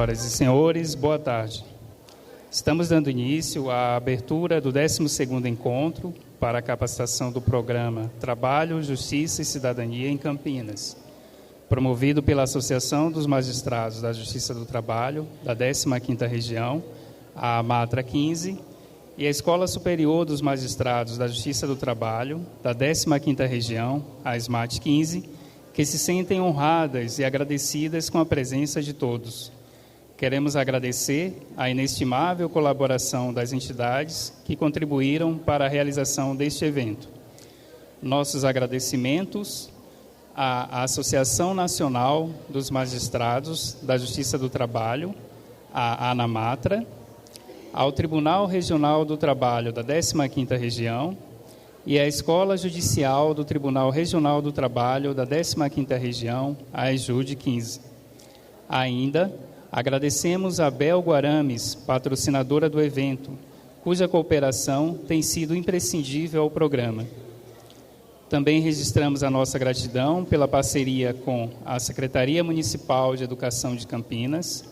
Senhoras e senhores, boa tarde. Estamos dando início à abertura do 12º encontro para a capacitação do programa Trabalho, Justiça e Cidadania em Campinas, promovido pela Associação dos Magistrados da Justiça do Trabalho, da 15ª Região, a AMATRA 15, e a Escola Superior dos Magistrados da Justiça do Trabalho, da 15ª Região, a SMAT 15, que se sentem honradas e agradecidas com a presença de todos. Queremos agradecer a inestimável colaboração das entidades que contribuíram para a realização deste evento. Nossos agradecimentos à Associação Nacional dos Magistrados da Justiça do Trabalho, a ANAMATRA, ao Tribunal Regional do Trabalho da 15ª Região e à Escola Judicial do Tribunal Regional do Trabalho da 15ª Região, a EJUD 15. Ainda agradecemos a Bel Guaramis, patrocinadora do evento, cuja cooperação tem sido imprescindível ao programa. Também registramos a nossa gratidão pela parceria com a Secretaria Municipal de Educação de Campinas,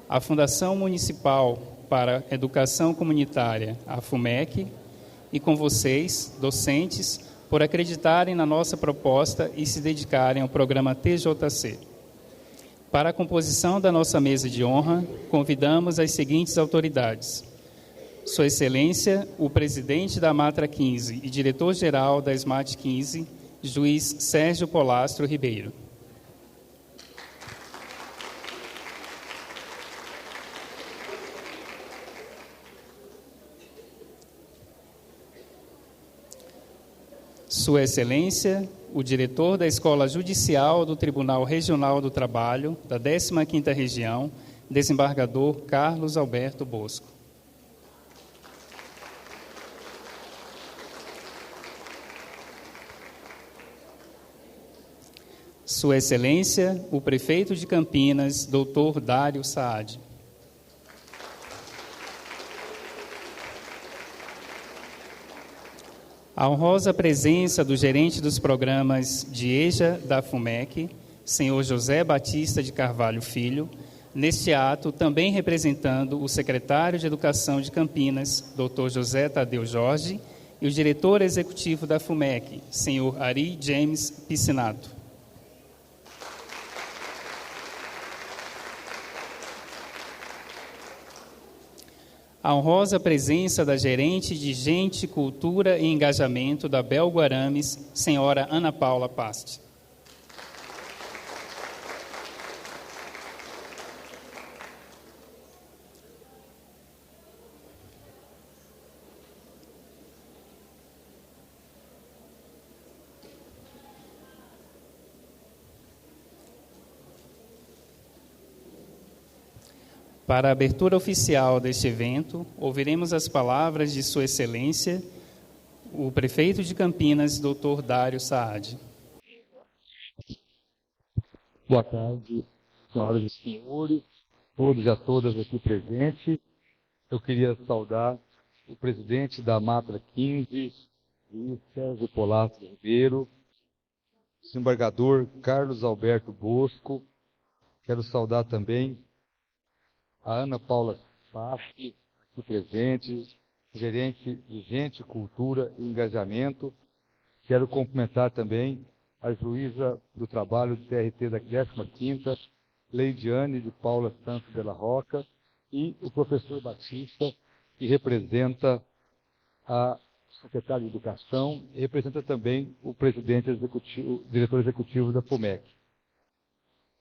a Fundação Municipal para Educação Comunitária, a FUMEC, e com vocês, docentes, por acreditarem na nossa proposta e se dedicarem ao programa TJC. Para a composição da nossa mesa de honra, convidamos as seguintes autoridades: Sua Excelência, o presidente da AMATRA 15 e diretor-geral da SMAT 15, juiz Sérgio Polastro Ribeiro. Sua Excelência, o diretor da Escola Judicial do Tribunal Regional do Trabalho, da 15ª Região, desembargador Carlos Alberto Bosco. Sua Excelência, o prefeito de Campinas, doutor Dário Saad. A honrosa presença do gerente dos programas de EJA da FUMEC, senhor José Batista de Carvalho Filho, neste ato também representando o secretário de Educação de Campinas, doutor José Tadeu Jorge, e o diretor executivo da FUMEC, senhor Ari James Piscinato. A honrosa presença da gerente de Gente, Cultura e Engajamento da Bel Guaramis, senhora Ana Paula Paste. Para a abertura oficial deste evento, ouviremos as palavras de Sua Excelência, o prefeito de Campinas, doutor Dário Saad. Boa tarde, senhoras e senhores, todos e a todas aqui presentes. Eu queria saudar o presidente da AMATRA 15, Sérgio Polastro Ribeiro, o desembargador Carlos Alberto Bosco. Quero saudar também a Ana Paula Paste, aqui presente, gerente de Gente, Cultura e Engajamento. Quero cumprimentar também a juíza do trabalho do TRT da 15ª, Leidiane de Paula Santos de la Roca, e o professor Batista, que representa a secretária de Educação e representa também o presidente executivo, diretor executivo da FUMEC.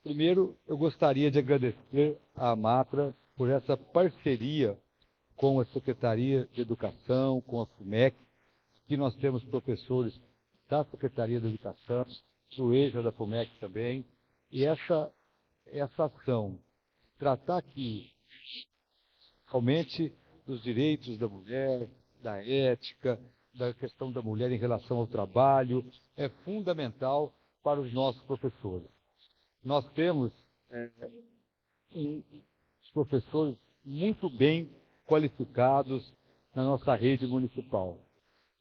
Primeiro, eu gostaria de agradecer à AMATRA por essa parceria com a Secretaria de Educação, com a FUMEC, que nós temos professores da Secretaria de Educação, do EJA da FUMEC também, e essa ação, tratar aqui realmente dos direitos da mulher, da ética, da questão da mulher em relação ao trabalho, é fundamental para os nossos professores. Nós temos professores muito bem qualificados na nossa rede municipal.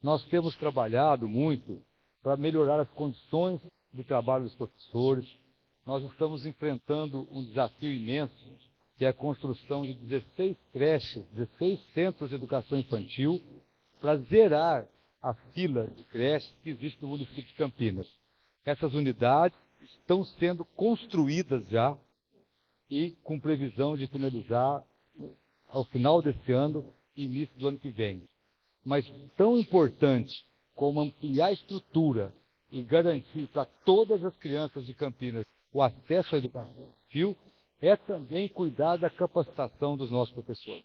Nós temos trabalhado muito para melhorar as condições de trabalho dos professores. Nós estamos enfrentando um desafio imenso que é a construção de 16 creches, 16 centros de educação infantil, para zerar a fila de creches que existe no município de Campinas. Essas unidades estão sendo construídas já e com previsão de finalizar ao final desse ano e início do ano que vem. Mas tão importante como ampliar a estrutura e garantir para todas as crianças de Campinas o acesso à educação infantil é também cuidar da capacitação dos nossos professores.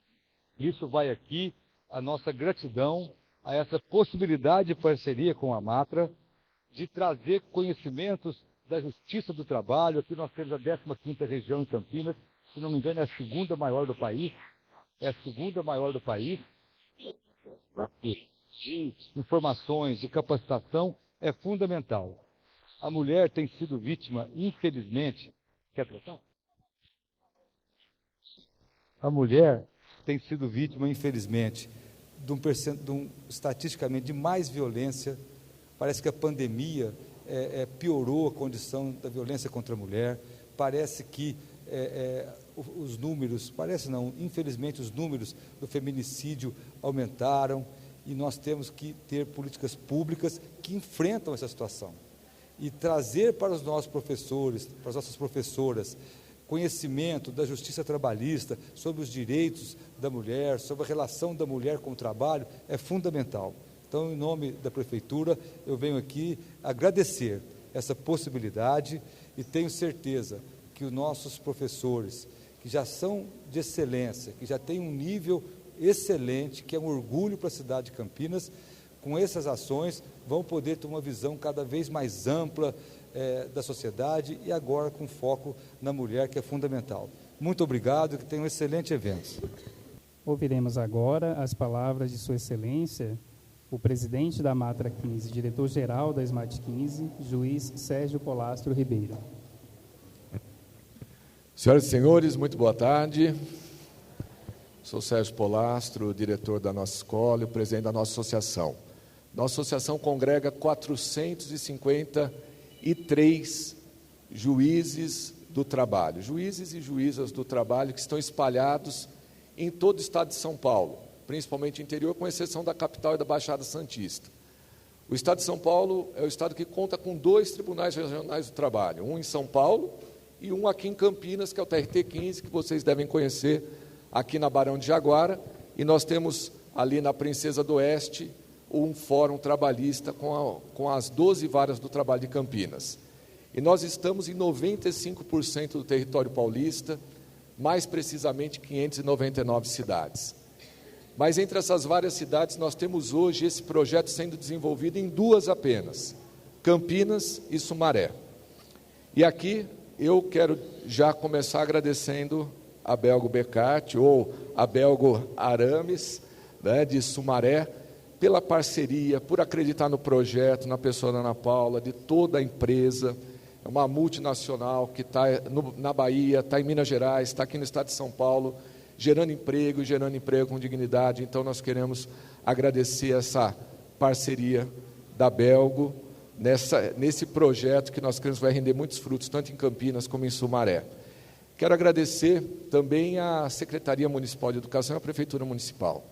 Isso vai aqui a nossa gratidão a essa possibilidade de parceria com a Matra, de trazer conhecimentos da Justiça do Trabalho. Aqui nós temos a 15ª região em Campinas, se não me engano é a segunda maior do país, de informações, de capacitação, é fundamental. A mulher tem sido vítima, infelizmente, quer tratar? A mulher tem sido vítima, infelizmente, estatisticamente, de mais violência. Parece que a pandemia piorou a condição da violência contra a mulher. Parece que os números, infelizmente os números do feminicídio aumentaram e nós temos que ter políticas públicas que enfrentam essa situação. E trazer para os nossos professores, para as nossas professoras, conhecimento da justiça trabalhista, sobre os direitos da mulher, sobre a relação da mulher com o trabalho, é fundamental. Então, em nome da Prefeitura, eu venho aqui agradecer essa possibilidade e tenho certeza que os nossos professores, que já são de excelência, que já têm um nível excelente, que é um orgulho para a cidade de Campinas, com essas ações vão poder ter uma visão cada vez mais ampla da sociedade e agora com foco na mulher, que é fundamental. Muito obrigado e que tenha um excelente evento. Ouviremos agora as palavras de Sua Excelência, o presidente da Matra 15, diretor-geral da SMAT 15, juiz Sérgio Polastro Ribeiro. Senhoras e senhores, muito boa tarde. Sou Sérgio Polastro, diretor da nossa escola e o presidente da nossa associação. Nossa associação congrega 453 juízes do trabalho, juízes e juízas do trabalho que estão espalhados em todo o estado de São Paulo, principalmente interior, com exceção da capital e da Baixada Santista. O estado de São Paulo é o estado que conta com 2 tribunais regionais do trabalho, um em São Paulo e um aqui em Campinas, que é o TRT 15, que vocês devem conhecer, aqui na Barão de Jaguara, e nós temos ali na Princesa do Oeste um fórum trabalhista com as 12 varas do trabalho de Campinas. E nós estamos em 95% do território paulista, mais precisamente 599 cidades. Mas entre essas várias cidades nós temos hoje esse projeto sendo desenvolvido em 2 apenas, Campinas e Sumaré. E aqui eu quero já começar agradecendo a Belgo Becati ou a Belgo Arames, de Sumaré, pela parceria, por acreditar no projeto, na pessoa da Ana Paula, de toda a empresa. É uma multinacional que está na Bahia, está em Minas Gerais, está aqui no estado de São Paulo, gerando emprego com dignidade. Então nós queremos agradecer essa parceria da Belgo nesse projeto que nós queremos vai render muitos frutos, tanto em Campinas como em Sumaré. Quero agradecer também à Secretaria Municipal de Educação e à Prefeitura Municipal.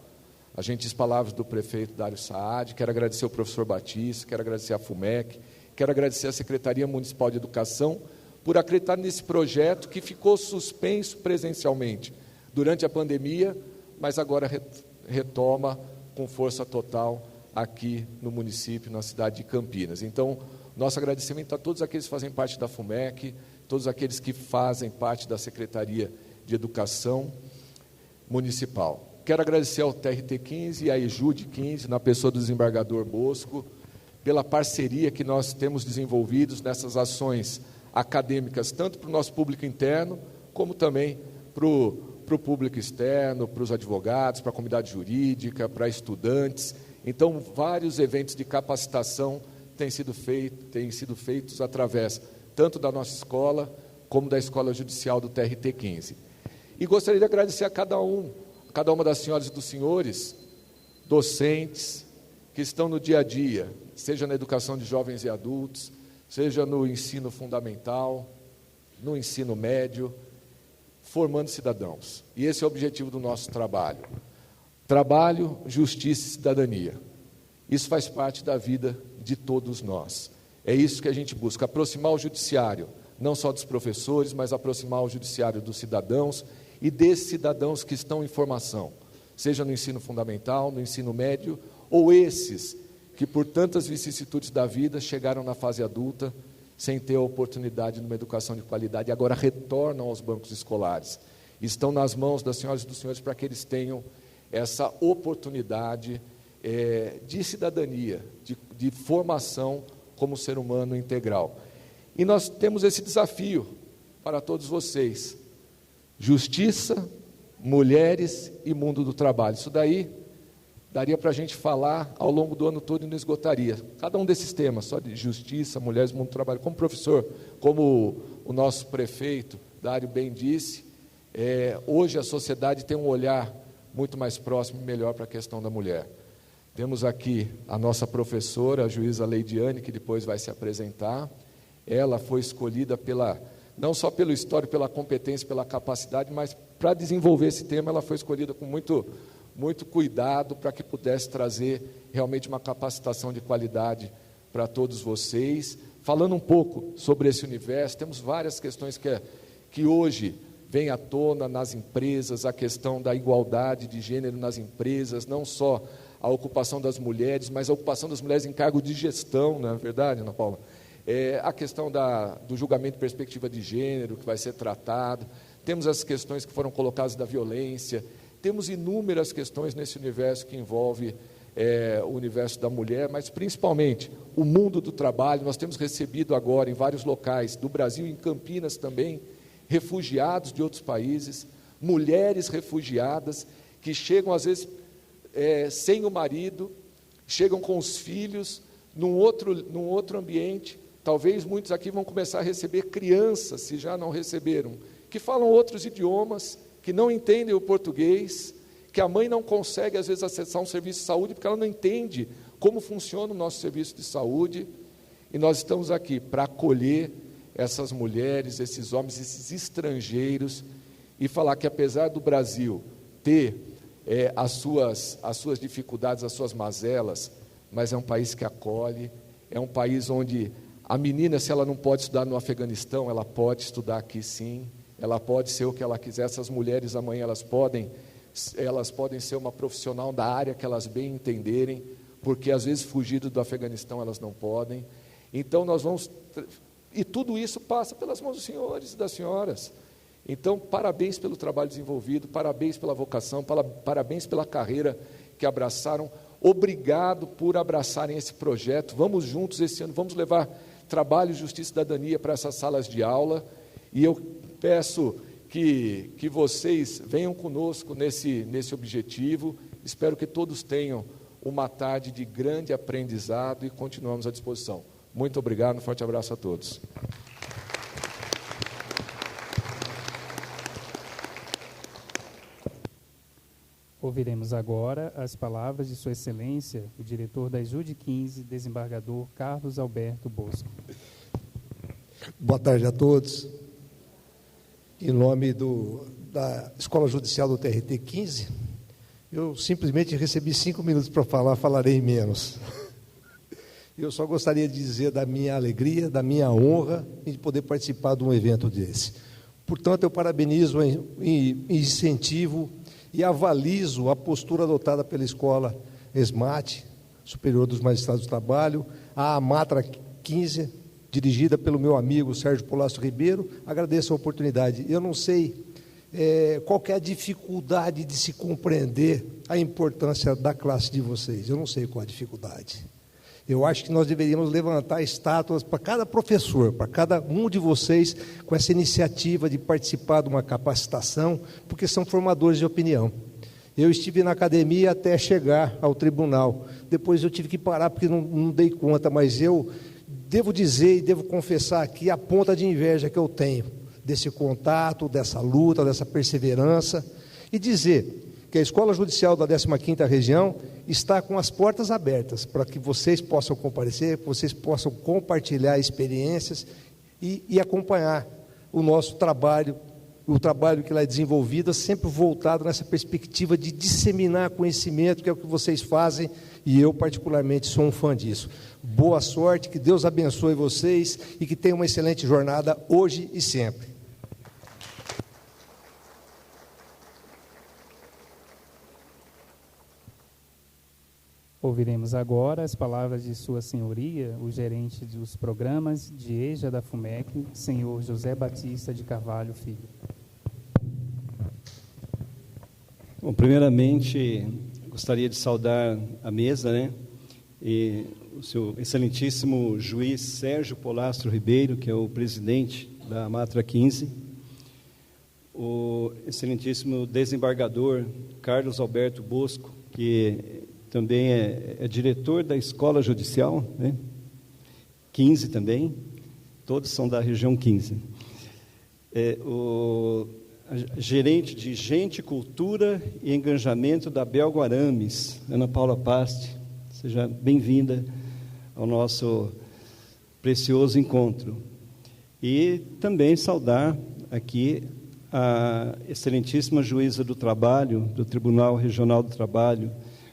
A gentis palavras do prefeito Dário Saad, quero agradecer ao professor Batista, quero agradecer à FUMEC, quero agradecer à Secretaria Municipal de Educação por acreditar nesse projeto que ficou suspenso presencialmente durante a pandemia, mas agora retoma com força total aqui no município, na cidade de Campinas. Então, nosso agradecimento a todos aqueles que fazem parte da FUMEC, todos aqueles que fazem parte da Secretaria de Educação Municipal. Quero agradecer ao TRT 15 e à EJUD 15, na pessoa do desembargador Bosco, pela parceria que nós temos desenvolvidos nessas ações acadêmicas, tanto para o nosso público interno, como também para o público externo, para os advogados, para a comunidade jurídica, para estudantes. Então, vários eventos de capacitação têm sido feitos através tanto da nossa escola, como da Escola Judicial do TRT 15. E gostaria de agradecer a cada uma das senhoras e dos senhores, docentes, que estão no dia a dia, seja na educação de jovens e adultos, seja no ensino fundamental, no ensino médio, formando cidadãos. E esse é o objetivo do nosso trabalho. Trabalho, justiça e cidadania. Isso faz parte da vida de todos nós. É isso que a gente busca, aproximar o judiciário, não só dos professores, mas aproximar o judiciário dos cidadãos e desses cidadãos que estão em formação, seja no ensino fundamental, no ensino médio, ou esses que por tantas vicissitudes da vida chegaram na fase adulta sem ter a oportunidade de uma educação de qualidade e agora retornam aos bancos escolares. Estão nas mãos das senhoras e dos senhores para que eles tenham essa oportunidade de cidadania, de formação como ser humano integral. E nós temos esse desafio para todos vocês: justiça, mulheres e mundo do trabalho. Isso daí daria para a gente falar ao longo do ano todo e não esgotaria. Cada um desses temas, só de justiça, mulheres, mundo do trabalho. Como professor, como o nosso prefeito, Dário, bem disse, hoje a sociedade tem um olhar muito mais próximo e melhor para a questão da mulher. Temos aqui a nossa professora, a juíza Leidiane, que depois vai se apresentar. Ela foi escolhida não só pelo histórico, pela competência, pela capacidade, mas para desenvolver esse tema, ela foi escolhida com muito cuidado para que pudesse trazer realmente uma capacitação de qualidade para todos vocês. Falando um pouco sobre esse universo, temos várias questões que hoje vêm à tona nas empresas, a questão da igualdade de gênero nas empresas, não só a ocupação das mulheres, mas a ocupação das mulheres em cargo de gestão, não é verdade, Ana Paula? A questão do julgamento de perspectiva de gênero, que vai ser tratado, temos as questões que foram colocadas da violência, temos inúmeras questões nesse universo que envolve o universo da mulher, mas principalmente o mundo do trabalho. Nós temos recebido agora em vários locais do Brasil, em Campinas também, refugiados de outros países, mulheres refugiadas, que chegam às vezes sem o marido, chegam com os filhos, num outro ambiente. Talvez muitos aqui vão começar a receber crianças, se já não receberam, que falam outros idiomas, que não entendem o português, que a mãe não consegue, às vezes, acessar um serviço de saúde, porque ela não entende como funciona o nosso serviço de saúde. E nós estamos aqui para acolher essas mulheres, esses homens, esses estrangeiros, e falar que, apesar do Brasil ter as suas dificuldades, as suas mazelas, mas é um país que acolhe, é um país onde a menina, se ela não pode estudar no Afeganistão, ela pode estudar aqui sim, ela pode ser o que ela quiser. Essas mulheres amanhã elas podem ser uma profissional da área que elas bem entenderem, porque às vezes fugido do Afeganistão elas não podem. Então nós vamos, e tudo isso passa pelas mãos dos senhores e das senhoras. Então, parabéns pelo trabalho desenvolvido, parabéns pela vocação, parabéns pela carreira que abraçaram. Obrigado por abraçarem esse projeto. Vamos juntos esse ano, vamos levar trabalho, justiça e cidadania para essas salas de aula. E eu peço que vocês venham conosco nesse objetivo. Espero que todos tenham uma tarde de grande aprendizado e continuamos à disposição. Muito obrigado, um forte abraço a todos. Ouviremos agora as palavras de Sua Excelência, o diretor da Jude 15, desembargador Carlos Alberto Bosco. Boa tarde a todos. Em nome da Escola Judicial do TRT 15, eu simplesmente recebi 5 minutos para falar, falarei menos. Eu só gostaria de dizer da minha alegria, da minha honra de poder participar de um evento desse. Portanto, eu parabenizo e incentivo e avalizo a postura adotada pela Escola ESMAT, Superior dos Magistrados do Trabalho, a AMATRA 15, dirigida pelo meu amigo Sérgio Polácio Ribeiro. Agradeço a oportunidade. Eu não sei qual que é a dificuldade de se compreender a importância da classe de vocês. Eu não sei qual a dificuldade. Eu acho que nós deveríamos levantar estátuas para cada professor, para cada um de vocês, com essa iniciativa de participar de uma capacitação, porque são formadores de opinião. Eu estive na academia até chegar ao tribunal. Depois eu tive que parar porque não dei conta, mas eu devo dizer e devo confessar aqui a ponta de inveja que eu tenho desse contato, dessa luta, dessa perseverança, e dizer que a Escola Judicial da 15ª Região está com as portas abertas para que vocês possam comparecer, que vocês possam compartilhar experiências e acompanhar o nosso trabalho o trabalho que lá é desenvolvido é sempre voltado nessa perspectiva de disseminar conhecimento, que é o que vocês fazem, e eu particularmente sou um fã disso. Boa sorte, que Deus abençoe vocês e que tenham uma excelente jornada hoje e sempre. Ouviremos agora as palavras de Sua Senhoria, o gerente dos programas de EJA da FUMEC, senhor José Batista de Carvalho Filho. Bom, primeiramente, gostaria de saudar a mesa, e o seu excelentíssimo juiz Sérgio Polastro Ribeiro, que é o presidente da Matra 15, o excelentíssimo desembargador Carlos Alberto Bosco, que também é diretor da Escola Judicial, 15 também, todos são da região 15. O gerente de Gente, Cultura e Engajamento da Belgo Arames, Ana Paula Paste, seja bem-vinda ao nosso precioso encontro. E também saudar aqui a excelentíssima juíza do trabalho, do Tribunal Regional do Trabalho,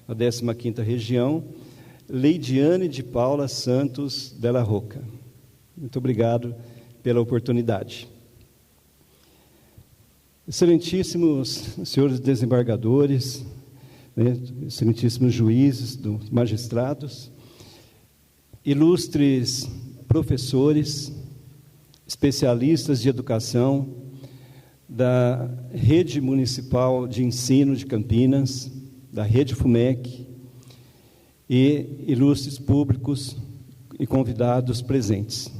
a 15ª Região, Leidiane de Paula Santos Della Rocca. Muito obrigado pela oportunidade. Excelentíssimos senhores desembargadores, excelentíssimos juízes, magistrados, ilustres professores, especialistas de educação da Rede Municipal de Ensino de Campinas, da Rede FUMEC, e ilustres públicos e convidados presentes.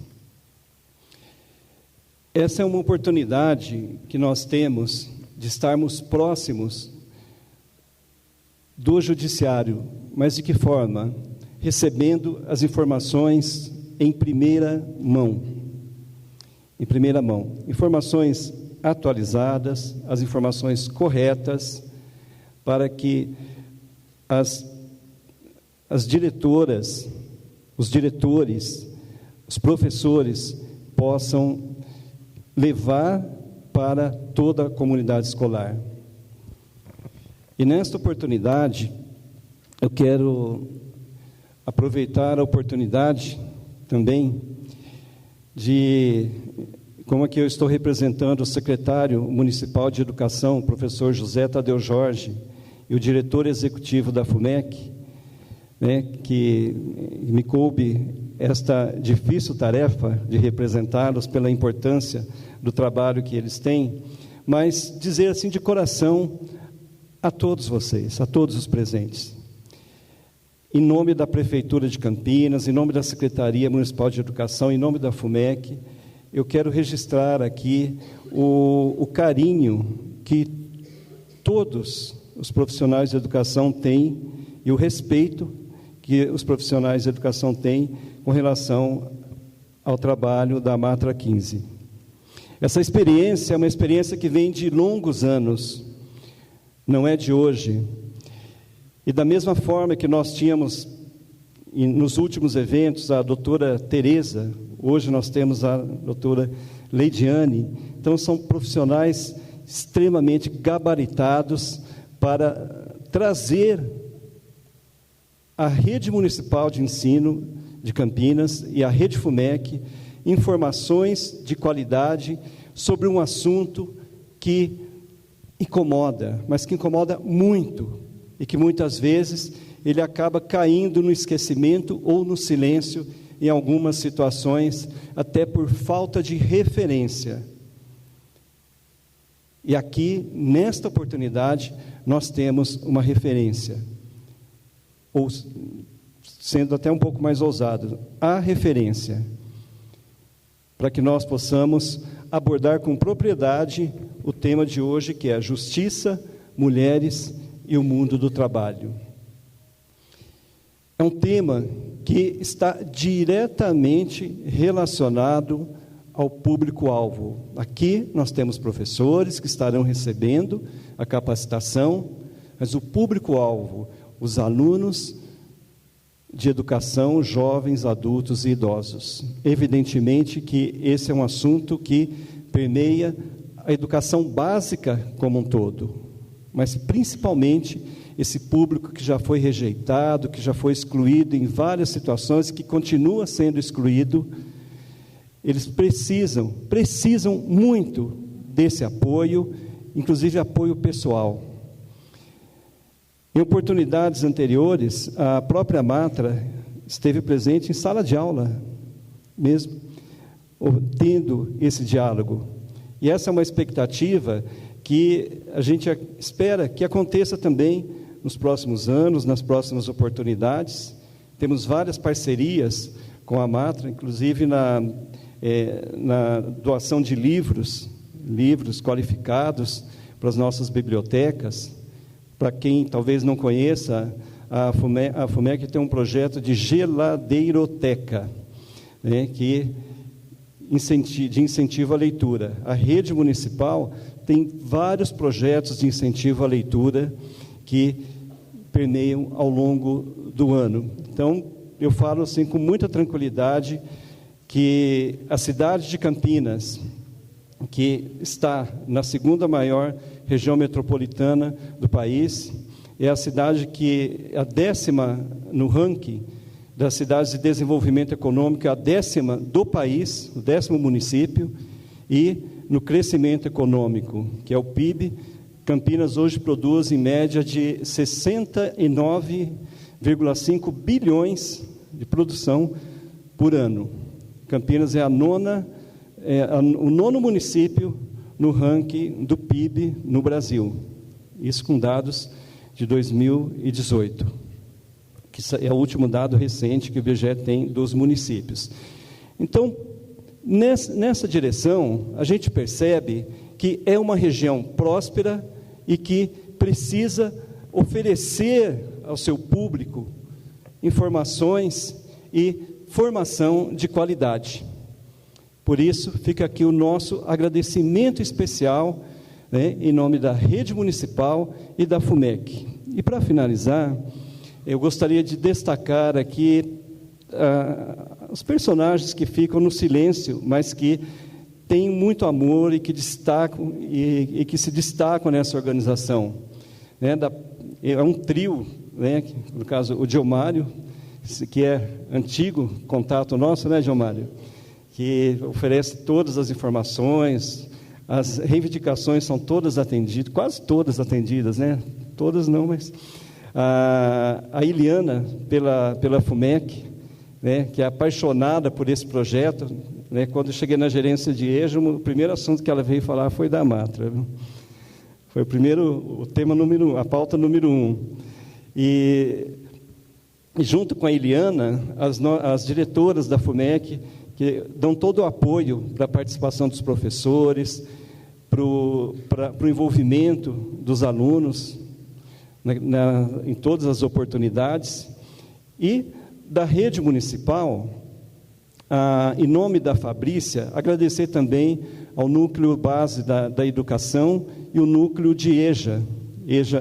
Essa é uma oportunidade que nós temos de estarmos próximos do judiciário, mas de que forma? Recebendo as informações em primeira mão. Em primeira mão. Informações atualizadas, as informações corretas, para que as diretoras, os diretores, os professores possam levar para toda a comunidade escolar. E nesta oportunidade, eu quero aproveitar a oportunidade também como aqui eu estou representando o secretário municipal de educação, o professor José Tadeu Jorge, e o diretor executivo da FUMEC, que me coube esta difícil tarefa de representá-los pela importância do trabalho que eles têm, mas dizer assim de coração a todos vocês, a todos os presentes, em nome da Prefeitura de Campinas, em nome da Secretaria Municipal de Educação, em nome da FUMEC, eu quero registrar aqui o carinho que todos os profissionais de educação têm e o respeito que os profissionais de educação têm com relação ao trabalho da Matra 15. Essa experiência é uma experiência que vem de longos anos, não é de hoje. E da mesma forma que nós tínhamos nos últimos eventos a doutora Tereza, hoje nós temos a doutora Leidiane, então são profissionais extremamente gabaritados para trazer à Rede Municipal de Ensino de Campinas e à Rede FUMEC informações de qualidade sobre um assunto que incomoda, mas que incomoda muito, e que muitas vezes ele acaba caindo no esquecimento ou no silêncio em algumas situações, até por falta de referência. E aqui, nesta oportunidade, nós temos uma referência, ou sendo até um pouco mais ousado, a referência, para que nós possamos abordar com propriedade o tema de hoje, que é a justiça, mulheres e o mundo do trabalho. É um tema que está diretamente relacionado ao público-alvo. Aqui nós temos professores que estarão recebendo a capacitação, mas o público-alvo, os alunos de educação, jovens, adultos e idosos. Evidentemente que esse é um assunto que permeia a educação básica como um todo, mas principalmente esse público que já foi rejeitado, que já foi excluído em várias situações, que continua sendo excluído. Eles precisam muito desse apoio, inclusive apoio pessoal. Em oportunidades anteriores, a própria Matra esteve presente em sala de aula, mesmo, tendo esse diálogo. E essa é uma expectativa que a gente espera que aconteça também nos próximos anos, nas próximas oportunidades. Temos várias parcerias com a Matra, inclusive na doação de livros qualificados para as nossas bibliotecas. Para quem talvez não conheça, a FUMEC tem um projeto de geladeiroteca, né, de incentivo à leitura. A rede municipal tem vários projetos de incentivo à leitura que permeiam ao longo do ano. Então, eu falo assim com muita tranquilidade que a cidade de Campinas, que está na segunda maior região metropolitana do país, é a cidade que é a 10ª no ranking das cidades de desenvolvimento econômico, é a 10ª do país, o 10º município, e no crescimento econômico, que é o PIB, Campinas hoje produz em média de 69,5 bilhões de produção por ano. Campinas é o 9º município no ranking do PIB no Brasil. Isso com dados de 2018, que é o último dado recente que o IBGE tem dos municípios. Então, nessa direção, a gente percebe que é uma região próspera e que precisa oferecer ao seu público informações e formação de qualidade. Por isso, fica aqui o nosso agradecimento especial, né, em nome da Rede Municipal e da FUMEC. E para finalizar, eu gostaria de destacar aqui os personagens que ficam no silêncio, mas que têm muito amor e que destacam e que se destacam nessa organização. Né, é um trio, né, no caso o Diomário, que é antigo contato nosso, né, Diomário? Que oferece todas as informações, as reivindicações são todas atendidas, quase todas atendidas, né? Todas não, mas a Iliana pela FUMEC, né, que é apaixonada por esse projeto, né? Quando eu cheguei na gerência de EJA, o primeiro assunto que ela veio falar foi da Matra, viu? Foi o tema a pauta número 1. E junto com a Iliana, as diretoras da FUMEC, que dão todo o apoio para a participação dos professores, para o envolvimento dos alunos em todas as oportunidades, e da rede municipal, em nome da Fabrícia, agradecer também ao núcleo base da educação e o núcleo de EJA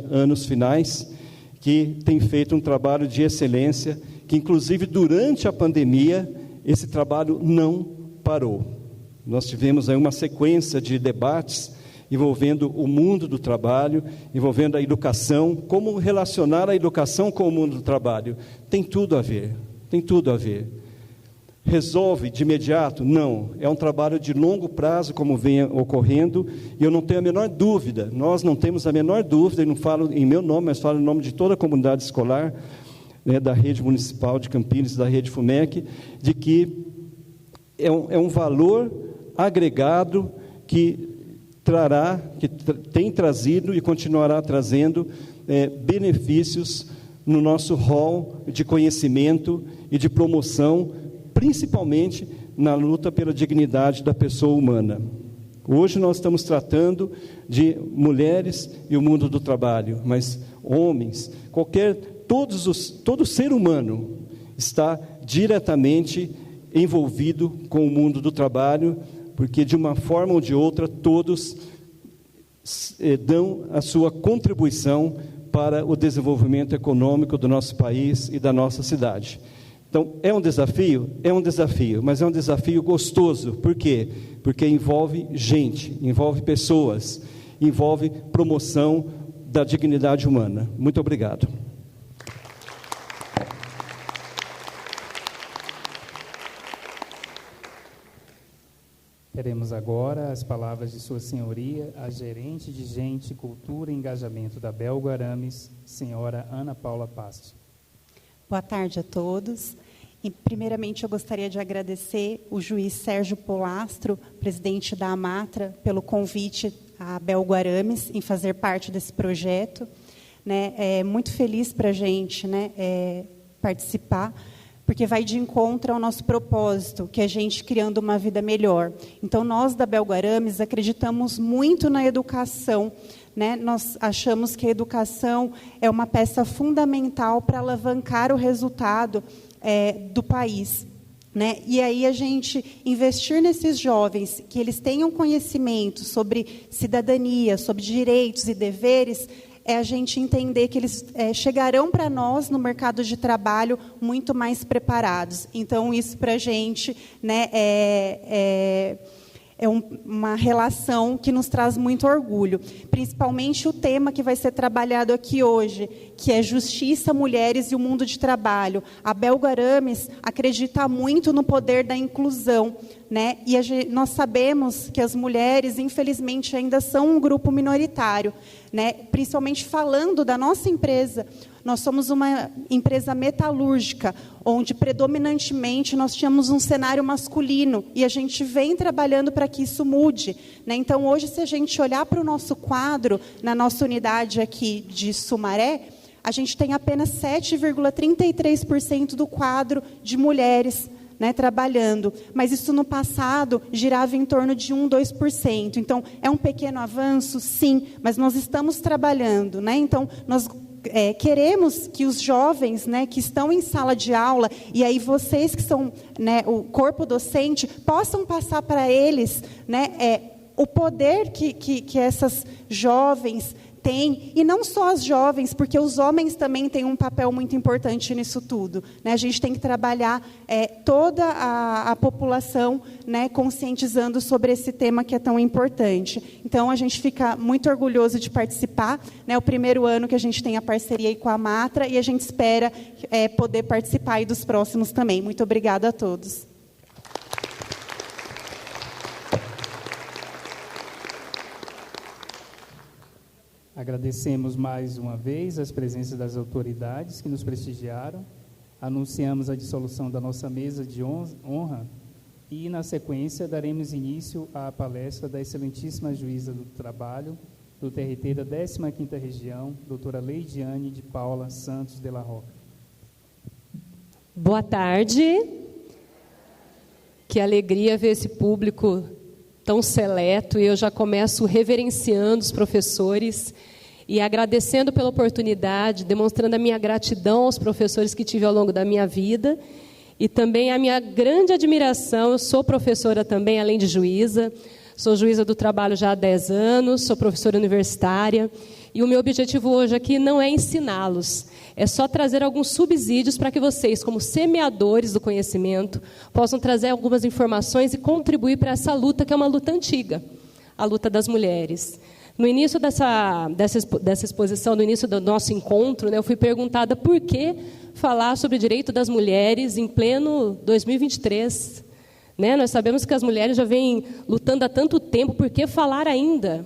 Anos Finais, que tem feito um trabalho de excelência, que inclusive durante a pandemia, esse trabalho não parou. Nós tivemos aí uma sequência de debates envolvendo o mundo do trabalho, envolvendo a educação, como relacionar a educação com o mundo do trabalho. Tem tudo a ver. Resolve de imediato? Não. É um trabalho de longo prazo, como vem ocorrendo, e eu não tenho a menor dúvida, nós não temos a menor dúvida, e não falo em meu nome, mas falo em nome de toda a comunidade escolar, né, da rede municipal de Campinas, da rede FUMEC, de que é um valor agregado que tem trazido e continuará trazendo benefícios no nosso rol de conhecimento e de promoção, principalmente na luta pela dignidade da pessoa humana. Hoje nós estamos tratando de mulheres e o mundo do trabalho, mas homens, todo ser humano está diretamente envolvido com o mundo do trabalho, porque de uma forma ou de outra todos dão a sua contribuição para o desenvolvimento econômico do nosso país e da nossa cidade. Então, é um desafio? É um desafio, mas é um desafio gostoso. Por quê? Porque envolve gente, envolve pessoas, envolve promoção da dignidade humana. Muito obrigado. Teremos agora as palavras de Sua Senhoria, a gerente de Gente, Cultura e Engajamento da Belgo Arames, senhora Ana Paula Pasto. Boa tarde a todos. E, primeiramente, eu gostaria de agradecer o juiz Sérgio Polastro, presidente da Amatra, pelo convite à Belgo Arames em fazer parte desse projeto. Né? É muito feliz para a gente, né, participar, porque vai de encontro ao nosso propósito, que é a gente criando uma vida melhor. Então, nós da Belgo Arames acreditamos muito na educação, né? Nós achamos que a educação é uma peça fundamental para alavancar o resultado do país. Né? E aí a gente investir nesses jovens, que eles tenham conhecimento sobre cidadania, sobre direitos e deveres, é a gente entender que eles chegarão para nós no mercado de trabalho muito mais preparados. Então, isso para a gente, né, uma relação que nos traz muito orgulho. Principalmente o tema que vai ser trabalhado aqui hoje, que é justiça, mulheres e o mundo de trabalho. A Belgo Arames acredita muito no poder da inclusão, né? E nós sabemos que as mulheres, infelizmente, ainda são um grupo minoritário, né? Principalmente falando da nossa empresa. Nós somos uma empresa metalúrgica, onde predominantemente nós tínhamos um cenário masculino, e a gente vem trabalhando para que isso mude. Né? Então, hoje, se a gente olhar para o nosso quadro, na nossa unidade aqui de Sumaré, a gente tem apenas 7,33% do quadro de mulheres, né, trabalhando, mas isso no passado girava em torno de 2%. Então, é um pequeno avanço, sim, mas nós estamos trabalhando. Né? Então, nós queremos que os jovens, né, que estão em sala de aula, e aí vocês que são, né, o corpo docente, possam passar para eles, né, o poder que essas jovens têm, e não só as jovens, porque os homens também têm um papel muito importante nisso tudo. Né? A gente tem que trabalhar toda a população, né, conscientizando sobre esse tema que é tão importante. Então, a gente fica muito orgulhoso de participar. Né? O primeiro ano que a gente tem a parceria aí com a Amatra, e a gente espera poder participar aí dos próximos também. Muito obrigada a todos. Agradecemos mais uma vez as presenças das autoridades que nos prestigiaram. Anunciamos a dissolução da nossa mesa de honra e, na sequência, daremos início à palestra da excelentíssima juíza do trabalho do TRT da 15ª Região, doutora Leidiane de Paula Santos de la Roca. Boa tarde. Que alegria ver esse público tão seleto, e eu já começo reverenciando os professores e agradecendo pela oportunidade, demonstrando a minha gratidão aos professores que tive ao longo da minha vida, e também a minha grande admiração. Eu sou professora também, além de juíza, sou juíza do trabalho já há 10 anos, sou professora universitária, e o meu objetivo hoje aqui não é ensiná-los, é só trazer alguns subsídios para que vocês, como semeadores do conhecimento, possam trazer algumas informações e contribuir para essa luta, que é uma luta antiga, a luta das mulheres. No início dessa exposição, no início do nosso encontro, né, eu fui perguntada por que falar sobre o direito das mulheres em pleno 2023. Né? Nós sabemos que as mulheres já vêm lutando há tanto tempo, por que falar ainda?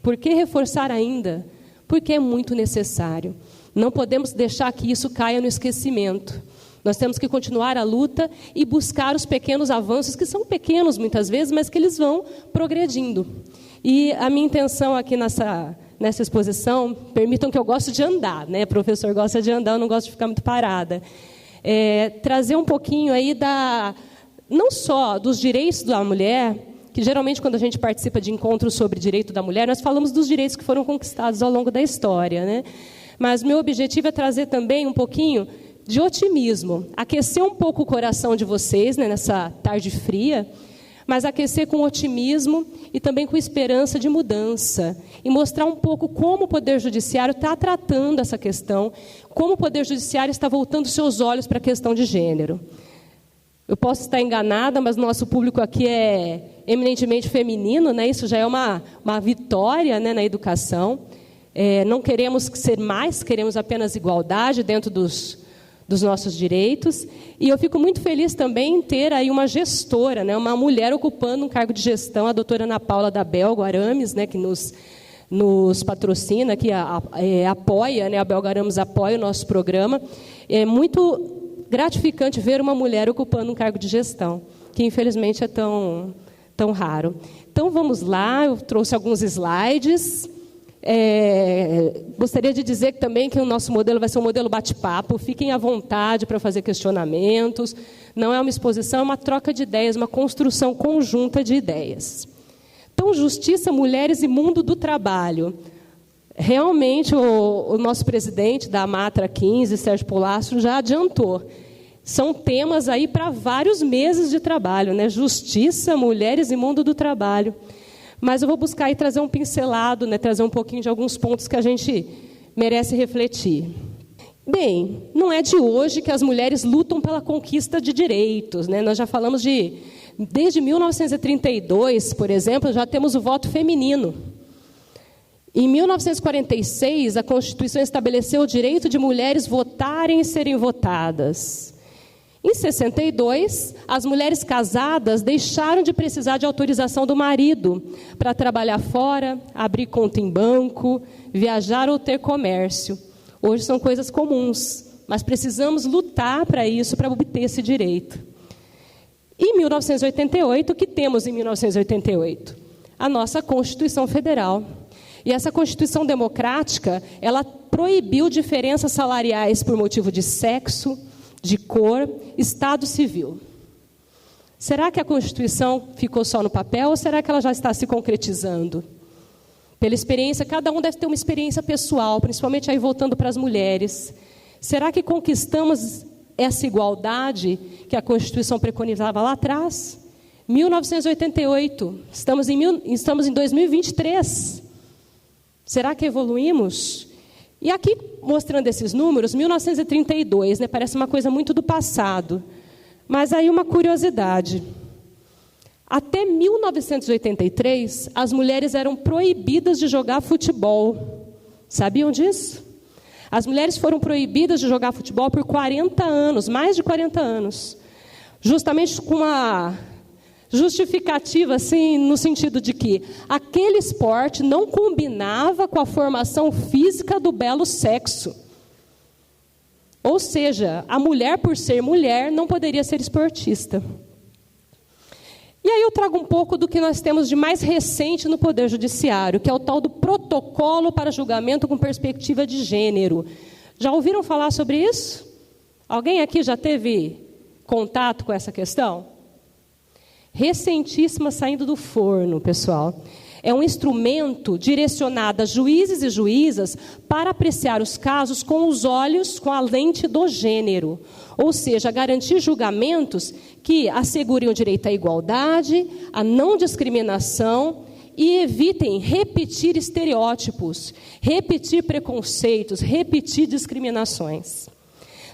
Por que reforçar ainda? Porque é muito necessário. Não podemos deixar que isso caia no esquecimento. Nós temos que continuar a luta e buscar os pequenos avanços, que são pequenos muitas vezes, mas que eles vão progredindo. E a minha intenção aqui nessa exposição, permitam que eu gosto de andar, né? O professor gosta de andar, eu não gosto de ficar muito parada. Trazer um pouquinho aí não só dos direitos da mulher, que geralmente quando a gente participa de encontros sobre direito da mulher, nós falamos dos direitos que foram conquistados ao longo da história, né? Mas meu objetivo é trazer também um pouquinho de otimismo, aquecer um pouco o coração de vocês, né, nessa tarde fria, mas aquecer com otimismo e também com esperança de mudança, e mostrar um pouco como o Poder Judiciário está tratando essa questão, como o Poder Judiciário está voltando seus olhos para a questão de gênero. Eu posso estar enganada, mas nosso público aqui é eminentemente feminino, né? Isso já é uma vitória, né, na educação. Não queremos ser mais, queremos apenas igualdade dentro dos nossos direitos. E eu fico muito feliz também em ter aí uma gestora, né, uma mulher ocupando um cargo de gestão, a doutora Ana Paula da Belgo Arames, né, que nos patrocina, que apoia, né, a Belgo Arames apoia o nosso programa. É muito gratificante ver uma mulher ocupando um cargo de gestão, que infelizmente é tão raro. Então vamos lá, eu trouxe alguns slides. Gostaria de dizer também que o nosso modelo vai ser um modelo bate-papo. Fiquem à vontade para fazer questionamentos. Não é uma exposição, é uma troca de ideias, uma construção conjunta de ideias. Então, justiça, mulheres e mundo do trabalho. Realmente, o nosso presidente da Matra 15, Sérgio Polastro, já adiantou. São temas aí para vários meses de trabalho, né? Justiça, mulheres e mundo do trabalho. Mas eu vou buscar aí trazer um pincelado, né? Trazer um pouquinho de alguns pontos que a gente merece refletir. Bem, não é de hoje que as mulheres lutam pela conquista de direitos, né? Nós já falamos desde 1932, por exemplo, já temos o voto feminino. Em 1946, a Constituição estabeleceu o direito de mulheres votarem e serem votadas. Em 62, as mulheres casadas deixaram de precisar de autorização do marido para trabalhar fora, abrir conta em banco, viajar ou ter comércio. Hoje são coisas comuns, mas precisamos lutar para isso, para obter esse direito. Em 1988, o que temos em 1988? A nossa Constituição Federal. E essa Constituição democrática, ela proibiu diferenças salariais por motivo de sexo, de cor, estado civil. Será que a Constituição ficou só no papel ou será que ela já está se concretizando? Pela experiência, cada um deve ter uma experiência pessoal, principalmente aí voltando para as mulheres. Será que conquistamos essa igualdade que a Constituição preconizava lá atrás? 1988, estamos em 2023. Será que evoluímos? E aqui, mostrando esses números, 1932, né, parece uma coisa muito do passado. Mas aí uma curiosidade. Até 1983, as mulheres eram proibidas de jogar futebol. Sabiam disso? As mulheres foram proibidas de jogar futebol por 40 anos, mais de 40 anos. Justamente com uma justificativa, assim, no sentido de que aquele esporte não combinava com a formação física do belo sexo. Ou seja, a mulher, por ser mulher, não poderia ser esportista. E aí eu trago um pouco do que nós temos de mais recente no Poder Judiciário, que é o tal do protocolo para julgamento com perspectiva de gênero. Já ouviram falar sobre isso? Alguém aqui já teve contato com essa questão? Recentíssima, saindo do forno, pessoal. É um instrumento direcionado a juízes e juízas para apreciar os casos com os olhos, com a lente do gênero. Ou seja, garantir julgamentos que assegurem o direito à igualdade, à não discriminação e evitem repetir estereótipos, repetir preconceitos, repetir discriminações.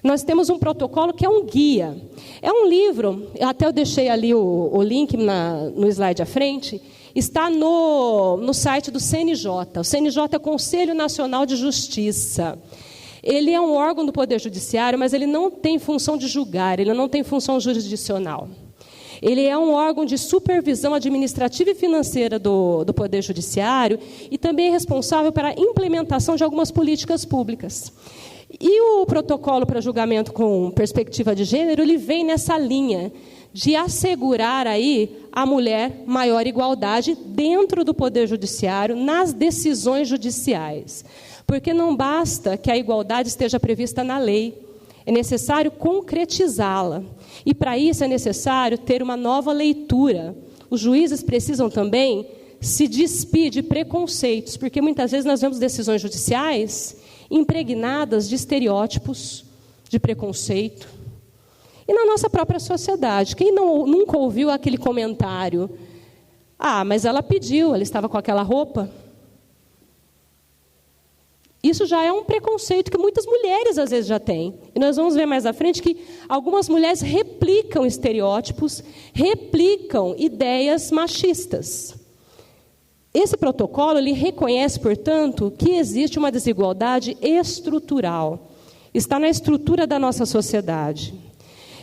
Nós temos um protocolo que é um guia. É um livro, até eu deixei ali o link no slide à frente, está no site do CNJ. O CNJ é o Conselho Nacional de Justiça. Ele é um órgão do Poder Judiciário, mas ele não tem função de julgar, ele não tem função jurisdicional. Ele é um órgão de supervisão administrativa e financeira do Poder Judiciário e também é responsável pela implementação de algumas políticas públicas. E o protocolo para julgamento com perspectiva de gênero, ele vem nessa linha de assegurar aí à mulher maior igualdade dentro do Poder Judiciário, nas decisões judiciais. Porque não basta que a igualdade esteja prevista na lei, é necessário concretizá-la. E para isso é necessário ter uma nova leitura. Os juízes precisam também se despir de preconceitos, porque muitas vezes nós vemos decisões judiciais impregnadas de estereótipos, de preconceito. E na nossa própria sociedade, quem nunca ouviu aquele comentário? Ah, mas ela pediu, ela estava com aquela roupa. Isso já é um preconceito que muitas mulheres às vezes já têm. E nós vamos ver mais à frente que algumas mulheres replicam estereótipos, replicam ideias machistas. Esse protocolo, ele reconhece, portanto, que existe uma desigualdade estrutural. Está na estrutura da nossa sociedade.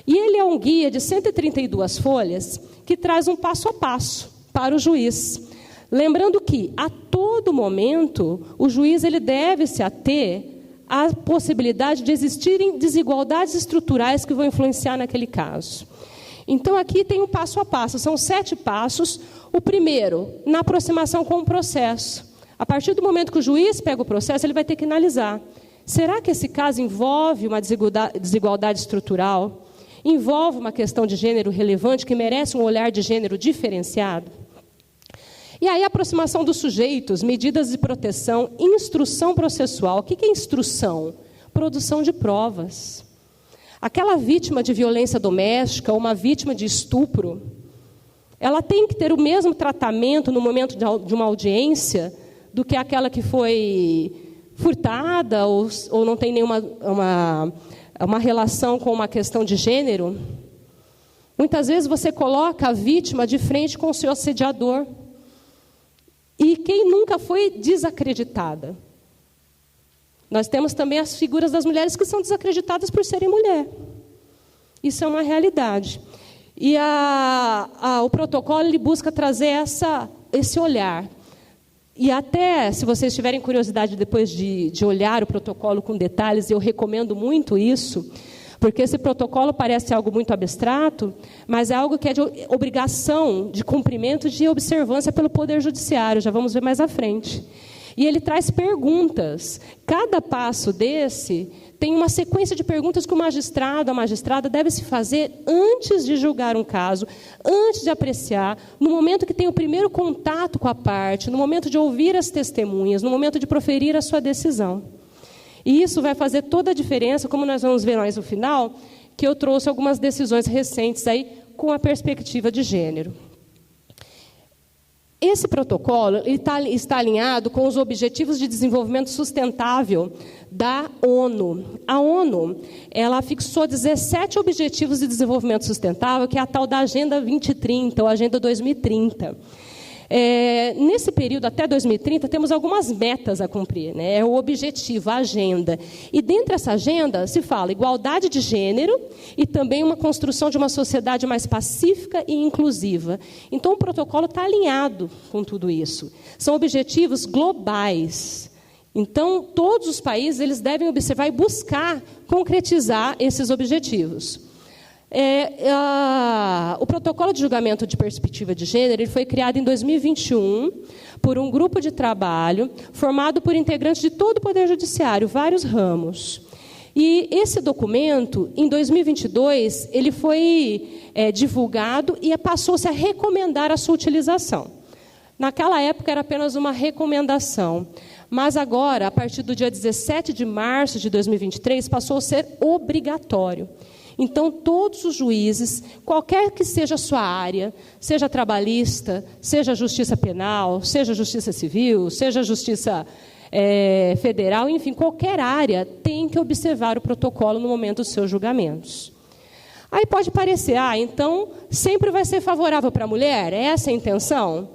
E ele é um guia de 132 folhas que traz um passo a passo para o juiz. Lembrando que, a todo momento, o juiz ele deve se ater à possibilidade de existirem desigualdades estruturais que vão influenciar naquele caso. Então, aqui tem um passo a passo, são 7 passos. O primeiro, na aproximação com o processo. A partir do momento que o juiz pega o processo, ele vai ter que analisar. Será que esse caso envolve uma desigualdade estrutural? Envolve uma questão de gênero relevante que merece um olhar de gênero diferenciado? E aí a aproximação dos sujeitos, medidas de proteção, instrução processual. O que é instrução? Produção de provas. Aquela vítima de violência doméstica ou uma vítima de estupro, ela tem que ter o mesmo tratamento no momento de uma audiência do que aquela que foi furtada ou não tem nenhuma uma relação com uma questão de gênero. Muitas vezes você coloca a vítima de frente com o seu assediador. E quem nunca foi desacreditada? Nós temos também as figuras das mulheres que são desacreditadas por serem mulher. Isso é uma realidade. E o protocolo ele busca trazer esse olhar. E até, se vocês tiverem curiosidade depois de olhar o protocolo com detalhes, eu recomendo muito isso, porque esse protocolo parece algo muito abstrato, mas é algo que é de obrigação, de cumprimento, de observância pelo Poder Judiciário. Já vamos ver mais à frente. E ele traz perguntas. Cada passo desse tem uma sequência de perguntas que o magistrado, a magistrada, deve se fazer antes de julgar um caso, antes de apreciar, no momento que tem o primeiro contato com a parte, no momento de ouvir as testemunhas, no momento de proferir a sua decisão. E isso vai fazer toda a diferença, como nós vamos ver mais no final, que eu trouxe algumas decisões recentes aí com a perspectiva de gênero. Esse protocolo está alinhado com os Objetivos de Desenvolvimento Sustentável da ONU. A ONU ela fixou 17 Objetivos de Desenvolvimento Sustentável, que é a tal da Agenda 2030, ou Agenda 2030. Nesse período, até 2030, temos algumas metas a cumprir, né? É o objetivo, a agenda. E dentro dessa agenda se fala igualdade de gênero e também uma construção de uma sociedade mais pacífica e inclusiva. Então, o protocolo está alinhado com tudo isso. São objetivos globais. Então, todos os países eles devem observar e buscar concretizar esses objetivos. O protocolo de julgamento de perspectiva de gênero ele foi criado em 2021 por um grupo de trabalho formado por integrantes de todo o Poder Judiciário, vários ramos. E esse documento, em 2022, ele foi divulgado e passou-se a recomendar a sua utilização. Naquela época era apenas uma recomendação, mas agora, a partir do dia 17 de março de 2023, passou a ser obrigatório. Então, todos os juízes, qualquer que seja a sua área, seja trabalhista, seja justiça penal, seja justiça civil, seja justiça federal, enfim, qualquer área tem que observar o protocolo no momento dos seus julgamentos. Aí pode parecer, então, sempre vai ser favorável para a mulher? É essa a intenção?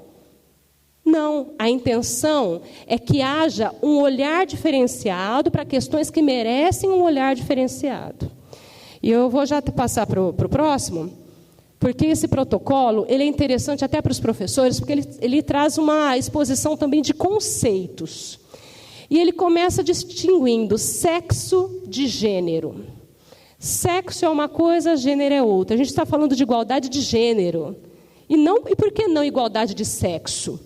Não, a intenção é que haja um olhar diferenciado para questões que merecem um olhar diferenciado. E eu vou já passar para o próximo, porque esse protocolo ele é interessante até para os professores, porque ele traz uma exposição também de conceitos. E ele começa distinguindo sexo de gênero. Sexo é uma coisa, gênero é outra. A gente está falando de igualdade de gênero. E por que não igualdade de sexo?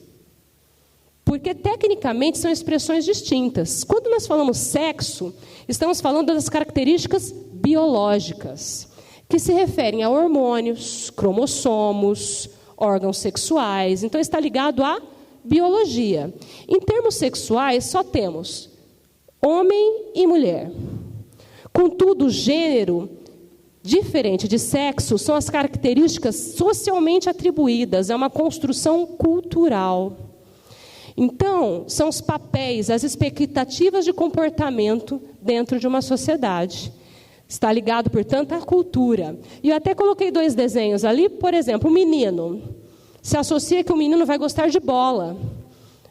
Porque, tecnicamente, são expressões distintas. Quando nós falamos sexo, estamos falando das características biológicas, que se referem a hormônios, cromossomos, órgãos sexuais. Então, está ligado à biologia. Em termos sexuais, só temos homem e mulher. Contudo, o gênero diferente de sexo, são as características socialmente atribuídas, é uma construção cultural. Então, são os papéis, as expectativas de comportamento dentro de uma sociedade. Está ligado, portanto, à cultura. E eu até coloquei 2 desenhos ali, por exemplo, o menino. Se associa que o menino vai gostar de bola,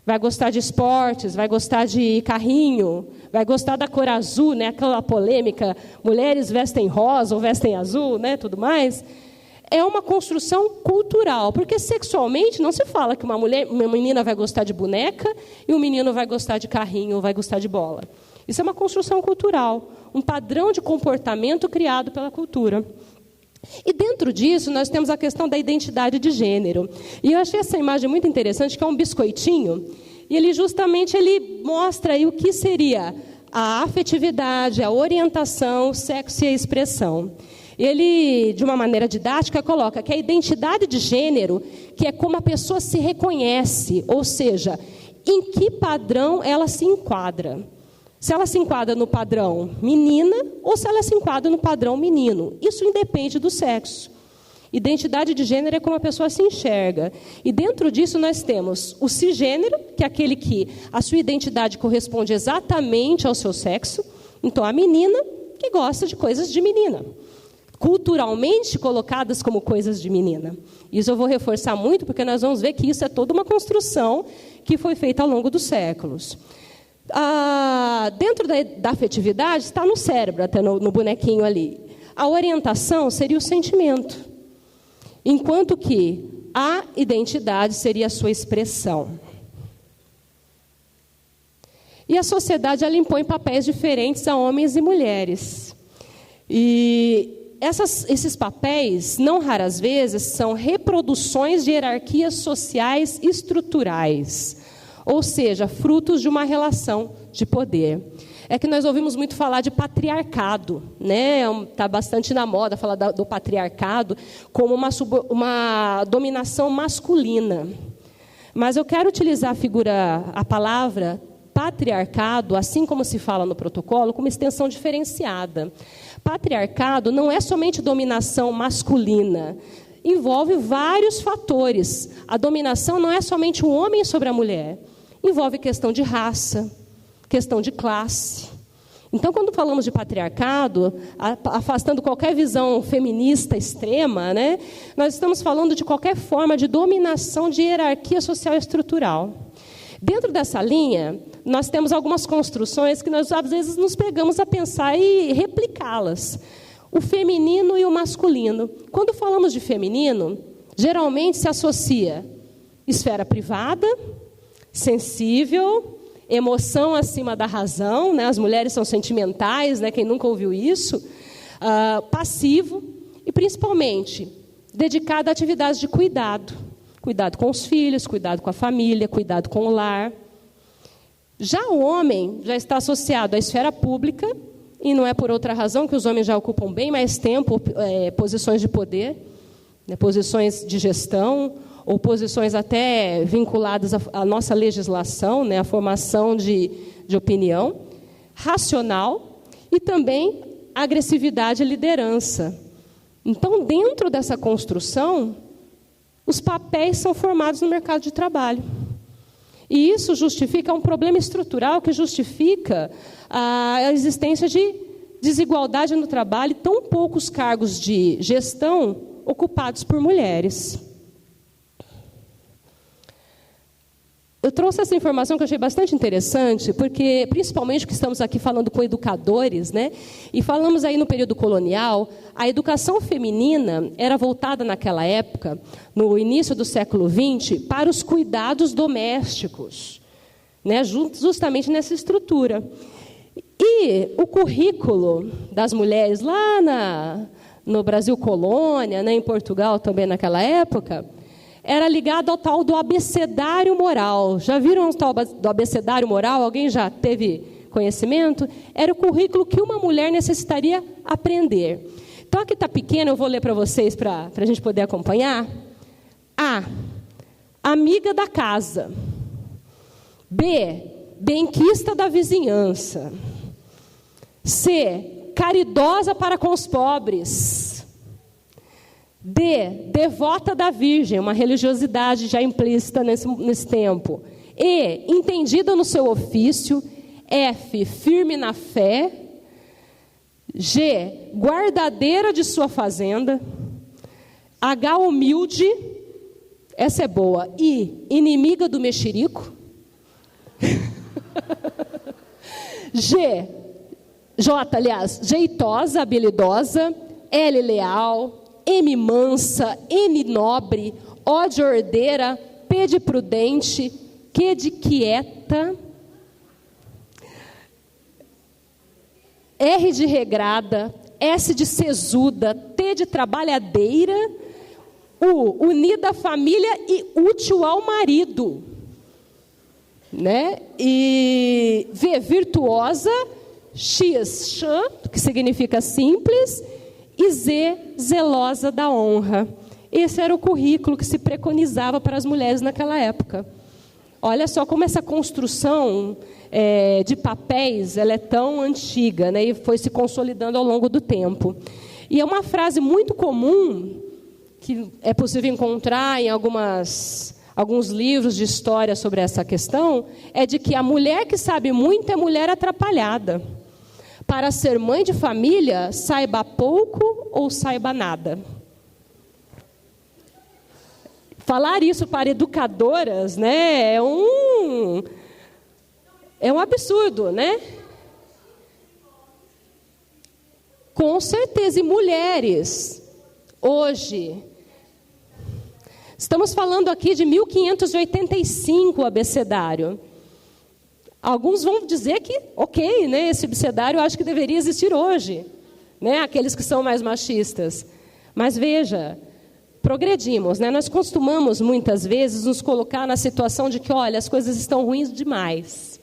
vai gostar de esportes, vai gostar de carrinho, vai gostar da cor azul, né? Aquela polêmica, mulheres vestem rosa ou vestem azul, né? Tudo mais. É uma construção cultural, porque sexualmente não se fala que uma menina vai gostar de boneca e um menino vai gostar de carrinho ou vai gostar de bola. Isso é uma construção cultural, um padrão de comportamento criado pela cultura. E dentro disso, nós temos a questão da identidade de gênero. E eu achei essa imagem muito interessante, que é um biscoitinho, e ele justamente mostra aí o que seria a afetividade, a orientação, o sexo e a expressão. Ele, de uma maneira didática, coloca que a identidade de gênero, que é como a pessoa se reconhece, ou seja, em que padrão ela se enquadra. Se ela se enquadra no padrão menina ou se ela se enquadra no padrão menino. Isso independe do sexo. Identidade de gênero é como a pessoa se enxerga. E dentro disso nós temos o cisgênero, que é aquele que a sua identidade corresponde exatamente ao seu sexo. Então, a menina que gosta de coisas de menina, culturalmente colocadas como coisas de menina. Isso eu vou reforçar muito, porque nós vamos ver que isso é toda uma construção que foi feita ao longo dos séculos. Dentro da afetividade está no cérebro, até no bonequinho ali. A orientação seria o sentimento, enquanto que a identidade seria a sua expressão. E a sociedade ela impõe papéis diferentes a homens e mulheres. E esses papéis, não raras vezes, são reproduções de hierarquias sociais estruturais, ou seja, frutos de uma relação de poder. É que nós ouvimos muito falar de patriarcado, né? Está bastante na moda falar do patriarcado como uma dominação masculina. Mas eu quero utilizar a palavra patriarcado, assim como se fala no protocolo, como extensão diferenciada. Patriarcado não é somente dominação masculina, envolve vários fatores. A dominação não é somente o homem sobre a mulher, envolve questão de raça, questão de classe. Então, quando falamos de patriarcado, afastando qualquer visão feminista extrema, né, nós estamos falando de qualquer forma de dominação de hierarquia social estrutural. Dentro dessa linha, nós temos algumas construções que nós, às vezes, nos pegamos a pensar e replicá-las. O feminino e o masculino. Quando falamos de feminino, geralmente se associa esfera privada, sensível, emoção acima da razão, né? As mulheres são sentimentais, né? Quem nunca ouviu isso, passivo e, principalmente, dedicado a atividades de cuidado. Cuidado com os filhos, cuidado com a família, cuidado com o lar. Já o homem já está associado à esfera pública, e não é por outra razão que os homens já ocupam bem mais tempo posições de poder, né, posições de gestão, ou posições até vinculadas à nossa legislação, né, à formação de opinião, racional e também agressividade e liderança. Então, dentro dessa construção, os papéis são formados no mercado de trabalho. E isso justifica um problema estrutural que justifica a existência de desigualdade no trabalho e tão poucos cargos de gestão ocupados por mulheres. Eu trouxe essa informação que eu achei bastante interessante, porque, principalmente, que estamos aqui falando com educadores, né? E falamos aí no período colonial, a educação feminina era voltada naquela época, no início do século XX, para os cuidados domésticos, né? Justamente nessa estrutura. E o currículo das mulheres lá no Brasil colônia, né? Em Portugal também naquela época, era ligado ao tal do abecedário moral. Já viram o tal do abecedário moral? Alguém já teve conhecimento? Era o currículo que uma mulher necessitaria aprender. Então, aqui está pequeno, eu vou ler para vocês, para a gente poder acompanhar. A, amiga da casa. B, benquista da vizinhança. C, caridosa para com os pobres. D, devota da Virgem, uma religiosidade já implícita nesse tempo. E, entendida no seu ofício. F, firme na fé. G, guardadeira de sua fazenda. H, humilde. Essa é boa. I, inimiga do mexerico. J, aliás, jeitosa, habilidosa. L, leal. M, mansa. N, nobre. O, de ordeira. P, de prudente. Q, de quieta. R, de regrada. S, de sesuda. T, de trabalhadeira. U, unida à família e útil ao marido. Né? E V, virtuosa. X, chã, que significa simples. E Z, zelosa da honra. Esse era o currículo que se preconizava para as mulheres naquela época. Olha só como essa construção de papéis ela é tão antiga, né? E foi se consolidando ao longo do tempo. E é uma frase muito comum, que é possível encontrar em alguns livros de história sobre essa questão, é de que a mulher que sabe muito é mulher atrapalhada. Para ser mãe de família, saiba pouco ou saiba nada. Falar isso para educadoras, né, é um absurdo, né? Com certeza, e mulheres, hoje, estamos falando aqui de 1585 o abecedário. Alguns vão dizer que, ok, né, esse abecedário eu acho que deveria existir hoje, né, aqueles que são mais machistas. Mas veja, progredimos, né? Nós costumamos muitas vezes nos colocar na situação de que, olha, as coisas estão ruins demais.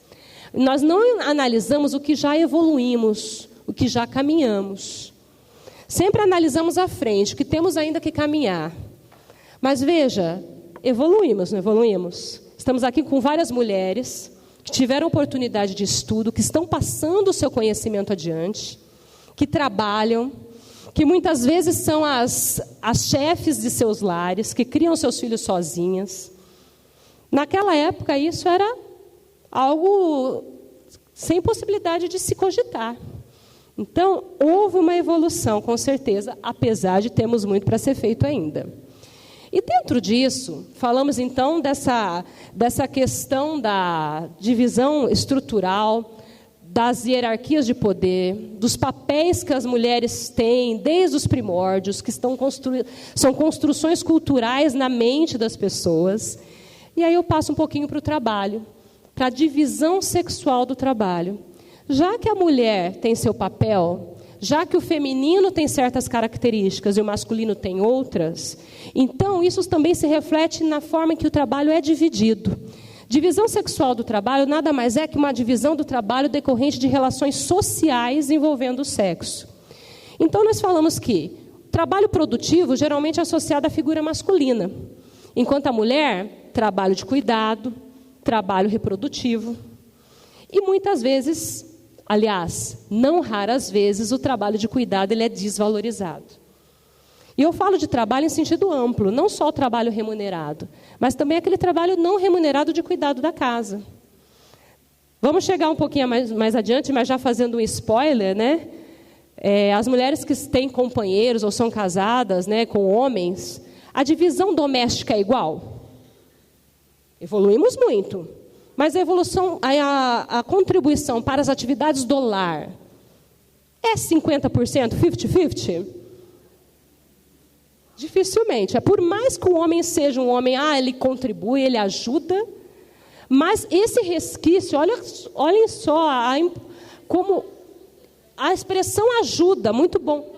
Nós não analisamos o que já evoluímos, o que já caminhamos. Sempre analisamos à frente, o que temos ainda que caminhar. Mas veja, evoluímos, não evoluímos? Estamos aqui com várias mulheres que tiveram oportunidade de estudo, que estão passando o seu conhecimento adiante, que trabalham, que muitas vezes são as chefes de seus lares, que criam seus filhos sozinhas. Naquela época, isso era algo sem possibilidade de se cogitar. Então, houve uma evolução, com certeza, apesar de termos muito para ser feito ainda. E dentro disso, falamos então dessa questão da divisão estrutural, das hierarquias de poder, dos papéis que as mulheres têm desde os primórdios, que são construções culturais na mente das pessoas. E aí eu passo um pouquinho para o trabalho, para a divisão sexual do trabalho. Já que a mulher tem seu papel, já que o feminino tem certas características e o masculino tem outras, então isso também se reflete na forma em que o trabalho é dividido. Divisão sexual do trabalho nada mais é que uma divisão do trabalho decorrente de relações sociais envolvendo o sexo. Então, nós falamos que o trabalho produtivo geralmente é associado à figura masculina, enquanto a mulher, trabalho de cuidado, trabalho reprodutivo. E muitas vezes, aliás, não raras vezes, o trabalho de cuidado ele é desvalorizado. E eu falo de trabalho em sentido amplo, não só o trabalho remunerado, mas também aquele trabalho não remunerado de cuidado da casa. Vamos chegar um pouquinho mais adiante, mas já fazendo um spoiler, né? As mulheres que têm companheiros ou são casadas, né, com homens, a divisão doméstica é igual? Evoluímos muito, mas a contribuição para as atividades do lar é 50%, 50-50%? Dificilmente. Por mais que o homem seja um homem, ele contribui, ele ajuda, mas esse resquício, olhem só como a expressão ajuda, muito bom.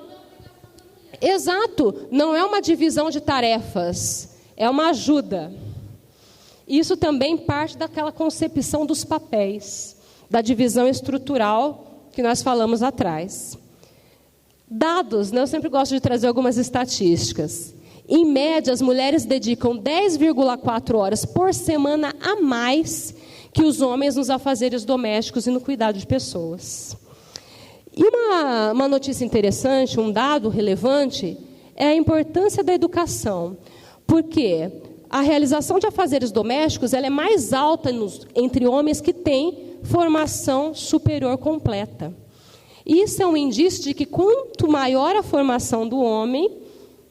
Exato, não é uma divisão de tarefas, é uma ajuda. Isso também parte daquela concepção dos papéis, da divisão estrutural que nós falamos atrás. Dados, né? Eu sempre gosto de trazer algumas estatísticas. Em média, as mulheres dedicam 10,4 horas por semana a mais que os homens nos afazeres domésticos e no cuidado de pessoas. E uma notícia interessante, um dado relevante, é a importância da educação. Porque a realização de afazeres domésticos ela é mais alta entre homens que têm formação superior completa. Isso é um indício de que quanto maior a formação do homem,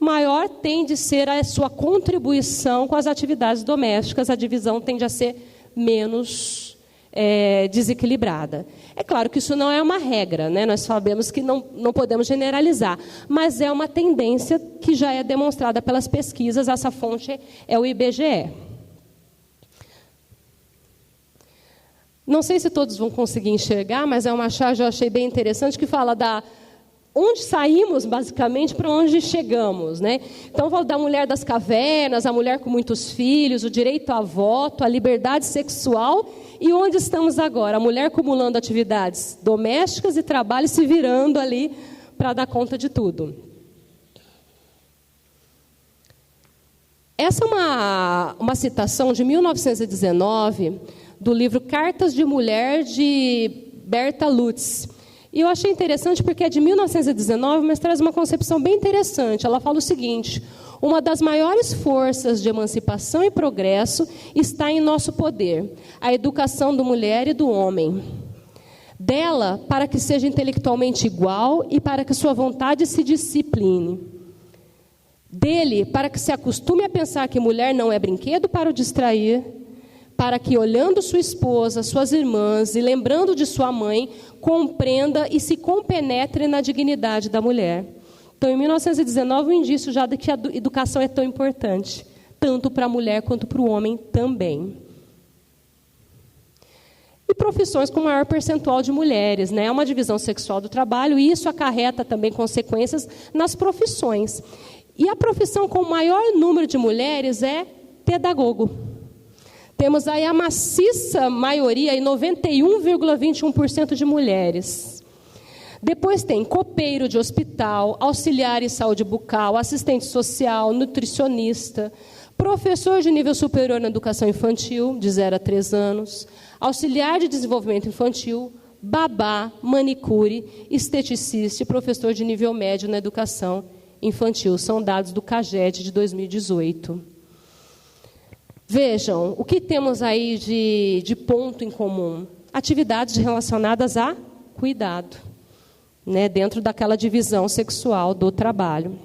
maior tende a ser a sua contribuição com as atividades domésticas, a divisão tende a ser menos desequilibrada. É claro que isso não é uma regra, né? Nós sabemos que não podemos generalizar, mas é uma tendência que já é demonstrada pelas pesquisas, essa fonte é o IBGE. Não sei se todos vão conseguir enxergar, mas é uma charge eu achei bem interessante que fala da onde saímos, basicamente, para onde chegamos, né? Então, falo da mulher das cavernas, a mulher com muitos filhos, o direito a voto, a liberdade sexual e onde estamos agora? A mulher acumulando atividades domésticas e trabalho, se virando ali para dar conta de tudo. Essa é uma citação de 1919, do livro Cartas de Mulher, de Berta Lutz. E eu achei interessante porque é de 1919, mas traz uma concepção bem interessante. Ela fala o seguinte: uma das maiores forças de emancipação e progresso está em nosso poder, a educação da mulher e do homem. Dela, para que seja intelectualmente igual e para que sua vontade se discipline. Dele, para que se acostume a pensar que mulher não é brinquedo para o distrair, para que, olhando sua esposa, suas irmãs e lembrando de sua mãe, compreenda e se compenetre na dignidade da mulher. Então, em 1919, um indício já de que a educação é tão importante, tanto para a mulher quanto para o homem também. E profissões com maior percentual de mulheres, né? É uma divisão sexual do trabalho e isso acarreta também consequências nas profissões. E a profissão com maior número de mulheres é pedagogo. Temos aí a maciça maioria, 91,21% de mulheres. Depois tem copeiro de hospital, auxiliar em saúde bucal, assistente social, nutricionista, professor de nível superior na educação infantil, de 0 a 3 anos, auxiliar de desenvolvimento infantil, babá, manicure, esteticista e professor de nível médio na educação infantil. São dados do CAGED de 2018. Vejam, o que temos aí de ponto em comum? Atividades relacionadas a cuidado, né, dentro daquela divisão sexual do trabalho.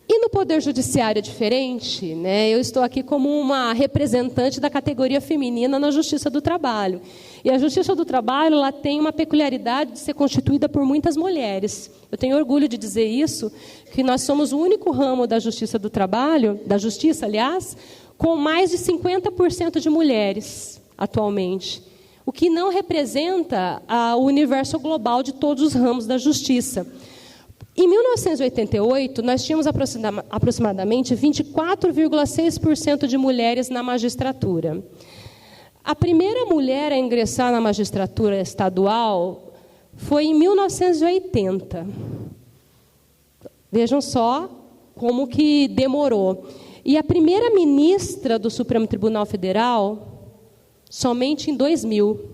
E no Poder Judiciário é diferente, né? Eu estou aqui como uma representante da categoria feminina na Justiça do Trabalho. E a Justiça do Trabalho ela tem uma peculiaridade de ser constituída por muitas mulheres. Eu tenho orgulho de dizer isso, que nós somos o único ramo da Justiça do Trabalho, da Justiça, aliás, com mais de 50% de mulheres atualmente, o que não representa o universo global de todos os ramos da justiça. Em 1988, nós tínhamos aproximadamente 24,6% de mulheres na magistratura. A primeira mulher a ingressar na magistratura estadual foi em 1980. Vejam só como que demorou. E a primeira ministra do Supremo Tribunal Federal, somente em 2000.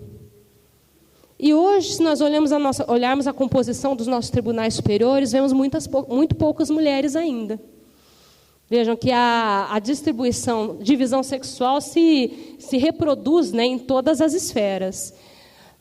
E hoje, se nós olharmos a composição dos nossos tribunais superiores, vemos muito poucas mulheres ainda. Vejam que a divisão sexual se reproduz, né, em todas as esferas.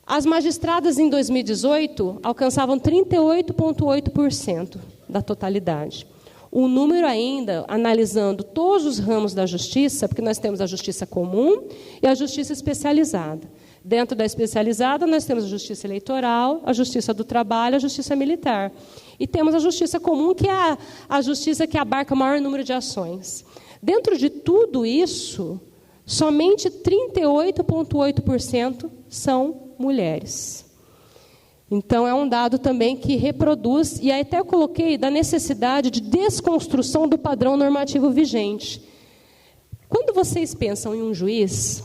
As magistradas, em 2018, alcançavam 38,8% da totalidade. O número ainda, analisando todos os ramos da justiça, porque nós temos a justiça comum e a justiça especializada. Dentro da especializada, nós temos a justiça eleitoral, a justiça do trabalho, a justiça militar. E temos a justiça comum, que é a justiça que abarca o maior número de ações. Dentro de tudo isso, somente 38,8% são mulheres. Então, é um dado também que reproduz, e aí até eu coloquei da necessidade de desconstrução do padrão normativo vigente. Quando vocês pensam em um juiz,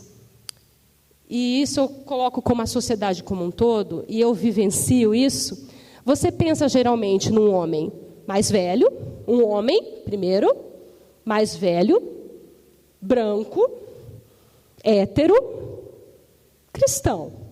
e isso eu coloco como a sociedade como um todo, e eu vivencio isso, você pensa geralmente num homem mais velho, um homem, primeiro, mais velho, branco, hétero, cristão.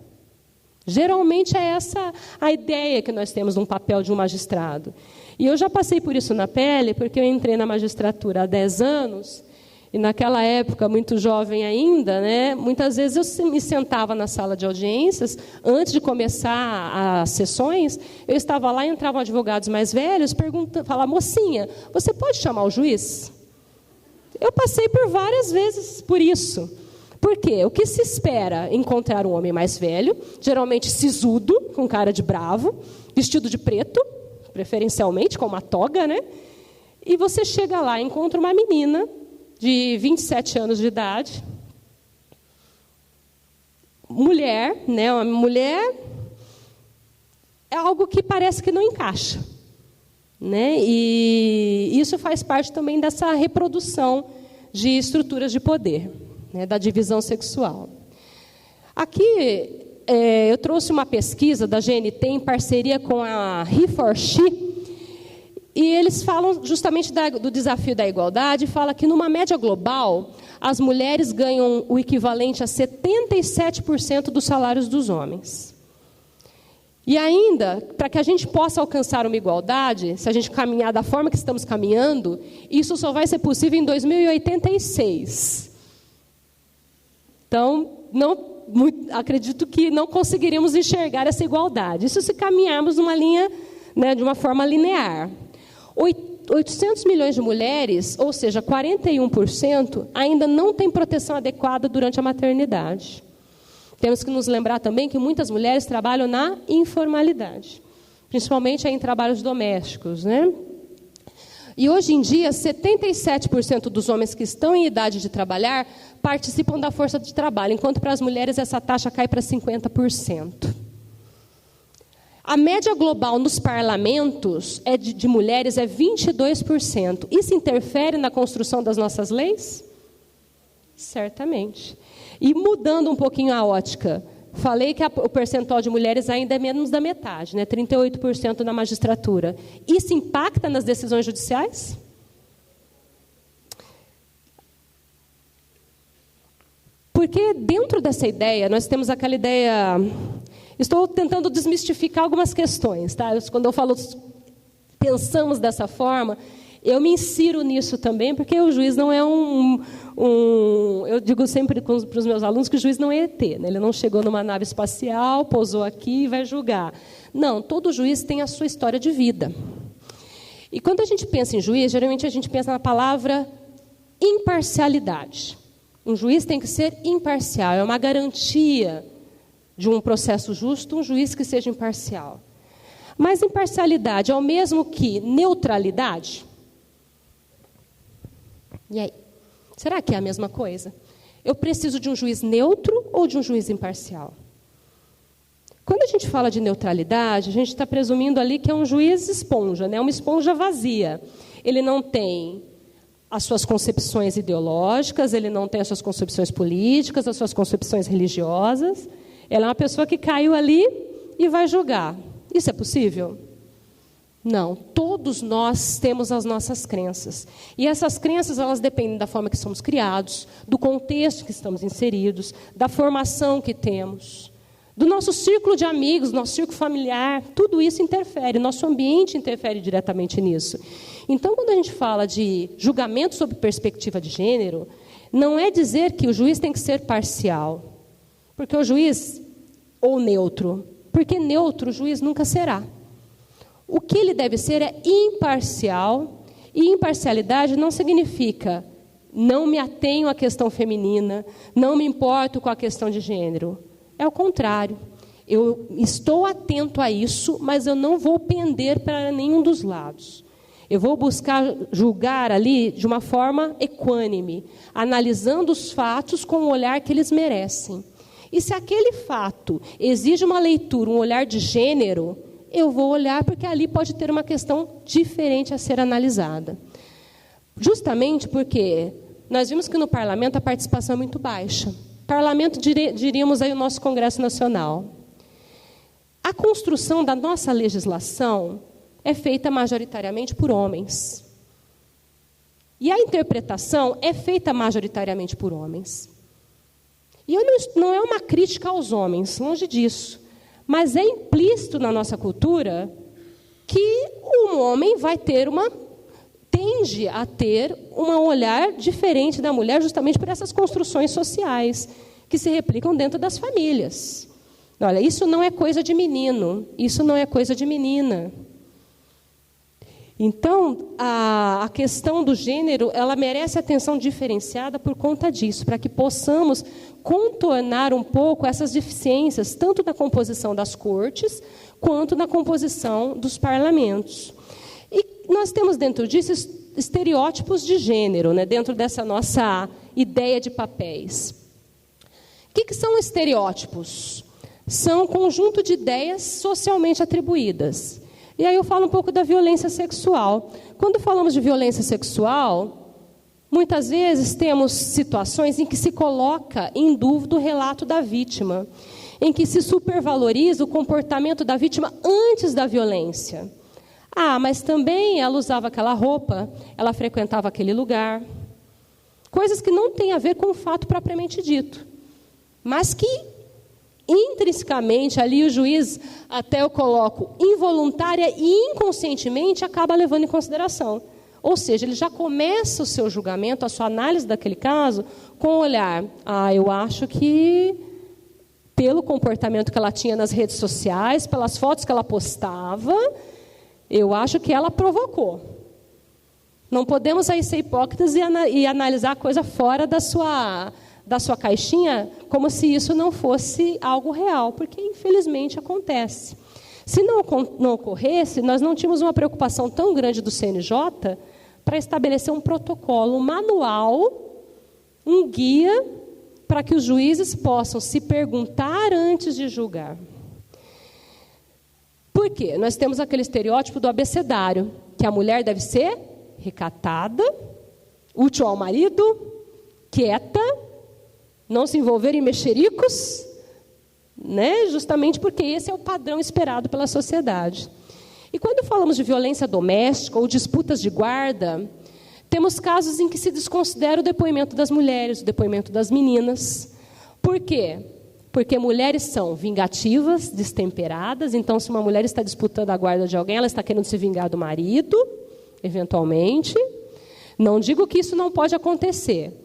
Geralmente é essa a ideia que nós temos de um papel de um magistrado. E eu já passei por isso na pele, porque eu entrei na magistratura há 10 anos, e naquela época, muito jovem ainda, né, muitas vezes eu me sentava na sala de audiências, antes de começar as sessões, eu estava lá e entravam advogados mais velhos, falavam, mocinha, você pode chamar o juiz? Eu passei por várias vezes por isso. Por quê? O que se espera? Encontrar um homem mais velho, geralmente sisudo, com cara de bravo, vestido de preto, preferencialmente com uma toga, né? E você chega lá e encontra uma menina de 27 anos de idade, mulher, né? Uma mulher é algo que parece que não encaixa, né? E isso faz parte também dessa reprodução de estruturas de poder, né? Da divisão sexual. Aqui eu trouxe uma pesquisa da GNT em parceria com a He4She, e eles falam justamente do desafio da igualdade, fala que numa média global, as mulheres ganham o equivalente a 77% dos salários dos homens. E ainda, para que a gente possa alcançar uma igualdade, se a gente caminhar da forma que estamos caminhando, isso só vai ser possível em 2086. Então, acredito que não conseguiríamos enxergar essa igualdade. Isso se caminharmos numa linha, né, de uma forma linear. 800 milhões de mulheres, ou seja, 41%, ainda não têm proteção adequada durante a maternidade. Temos que nos lembrar também que muitas mulheres trabalham na informalidade, principalmente em trabalhos domésticos, né? E hoje em dia, 77% dos homens que estão em idade de trabalhar participam da força de trabalho, enquanto para as mulheres essa taxa cai para 50%. A média global nos parlamentos de mulheres é 22%. Isso interfere na construção das nossas leis? Certamente. E mudando um pouquinho a ótica, falei que o percentual de mulheres ainda é menos da metade, né? 38% na magistratura. Isso impacta nas decisões judiciais? Porque dentro dessa ideia, nós temos aquela ideia... Estou tentando desmistificar algumas questões, tá? Quando eu falo pensamos dessa forma, eu me insiro nisso também, porque o juiz não é eu digo sempre para os meus alunos que o juiz não é ET, né? Ele não chegou numa nave espacial, pousou aqui e vai julgar. Não, todo juiz tem a sua história de vida. E quando a gente pensa em juiz, geralmente a gente pensa na palavra imparcialidade. Um juiz tem que ser imparcial, é uma garantia de um processo justo, um juiz que seja imparcial. Mas imparcialidade é o mesmo que neutralidade? E aí? Será que é a mesma coisa? Eu preciso de um juiz neutro ou de um juiz imparcial? Quando a gente fala de neutralidade, a gente está presumindo ali que é um juiz esponja, né? Uma esponja vazia. Ele não tem as suas concepções ideológicas, ele não tem as suas concepções políticas, as suas concepções religiosas. Ela é uma pessoa que caiu ali e vai julgar. Isso é possível? Não. Todos nós temos as nossas crenças. E essas crenças, elas dependem da forma que somos criados, do contexto que estamos inseridos, da formação que temos, do nosso círculo de amigos, nosso círculo familiar. Tudo isso interfere, nosso ambiente interfere diretamente nisso. Então, quando a gente fala de julgamento sob perspectiva de gênero, não é dizer que o juiz tem que ser parcial. Porque o juiz, ou neutro, porque neutro o juiz nunca será. O que ele deve ser é imparcial, e imparcialidade não significa não me atenho à questão feminina, não me importo com a questão de gênero. É o contrário. Eu estou atento a isso, mas eu não vou pender para nenhum dos lados. Eu vou buscar julgar ali de uma forma equânime, analisando os fatos com o olhar que eles merecem. E se aquele fato exige uma leitura, um olhar de gênero, eu vou olhar porque ali pode ter uma questão diferente a ser analisada. Justamente porque nós vimos que no parlamento a participação é muito baixa. Parlamento, diríamos aí o nosso Congresso Nacional. A construção da nossa legislação é feita majoritariamente por homens. E a interpretação é feita majoritariamente por homens. E não é uma crítica aos homens, longe disso. Mas é implícito na nossa cultura que um homem tende a ter um olhar diferente da mulher, justamente por essas construções sociais que se replicam dentro das famílias. Olha, isso não é coisa de menino, isso não é coisa de menina. Então, a questão do gênero, ela merece atenção diferenciada por conta disso, para que possamos contornar um pouco essas deficiências, tanto na composição das cortes, quanto na composição dos parlamentos. E nós temos dentro disso estereótipos de gênero, né, dentro dessa nossa ideia de papéis. O que são estereótipos? São um conjunto de ideias socialmente atribuídas. E aí eu falo um pouco da violência sexual. Quando falamos de violência sexual, muitas vezes temos situações em que se coloca em dúvida o relato da vítima, em que se supervaloriza o comportamento da vítima antes da violência. Ah, mas também ela usava aquela roupa, ela frequentava aquele lugar. Coisas que não têm a ver com o fato propriamente dito, mas que intrinsecamente ali o juiz, até eu coloco, involuntária e inconscientemente acaba levando em consideração. Ou seja, ele já começa o seu julgamento, a sua análise daquele caso, com o olhar, eu acho que pelo comportamento que ela tinha nas redes sociais, pelas fotos que ela postava, eu acho que ela provocou. Não podemos aí ser hipócritas e analisar a coisa fora da sua caixinha, como se isso não fosse algo real, porque infelizmente acontece. Se não ocorresse, nós não tínhamos uma preocupação tão grande do CNJ para estabelecer um protocolo, um manual, um guia, para que os juízes possam se perguntar antes de julgar. Por quê? Nós temos aquele estereótipo do abecedário, que a mulher deve ser recatada, útil ao marido, quieta, não se envolver em mexericos, né? Justamente porque esse é o padrão esperado pela sociedade. E quando falamos de violência doméstica ou disputas de guarda, temos casos em que se desconsidera o depoimento das mulheres, o depoimento das meninas. Por quê? Porque mulheres são vingativas, destemperadas, então se uma mulher está disputando a guarda de alguém, ela está querendo se vingar do marido, eventualmente. Não digo que isso não pode acontecer.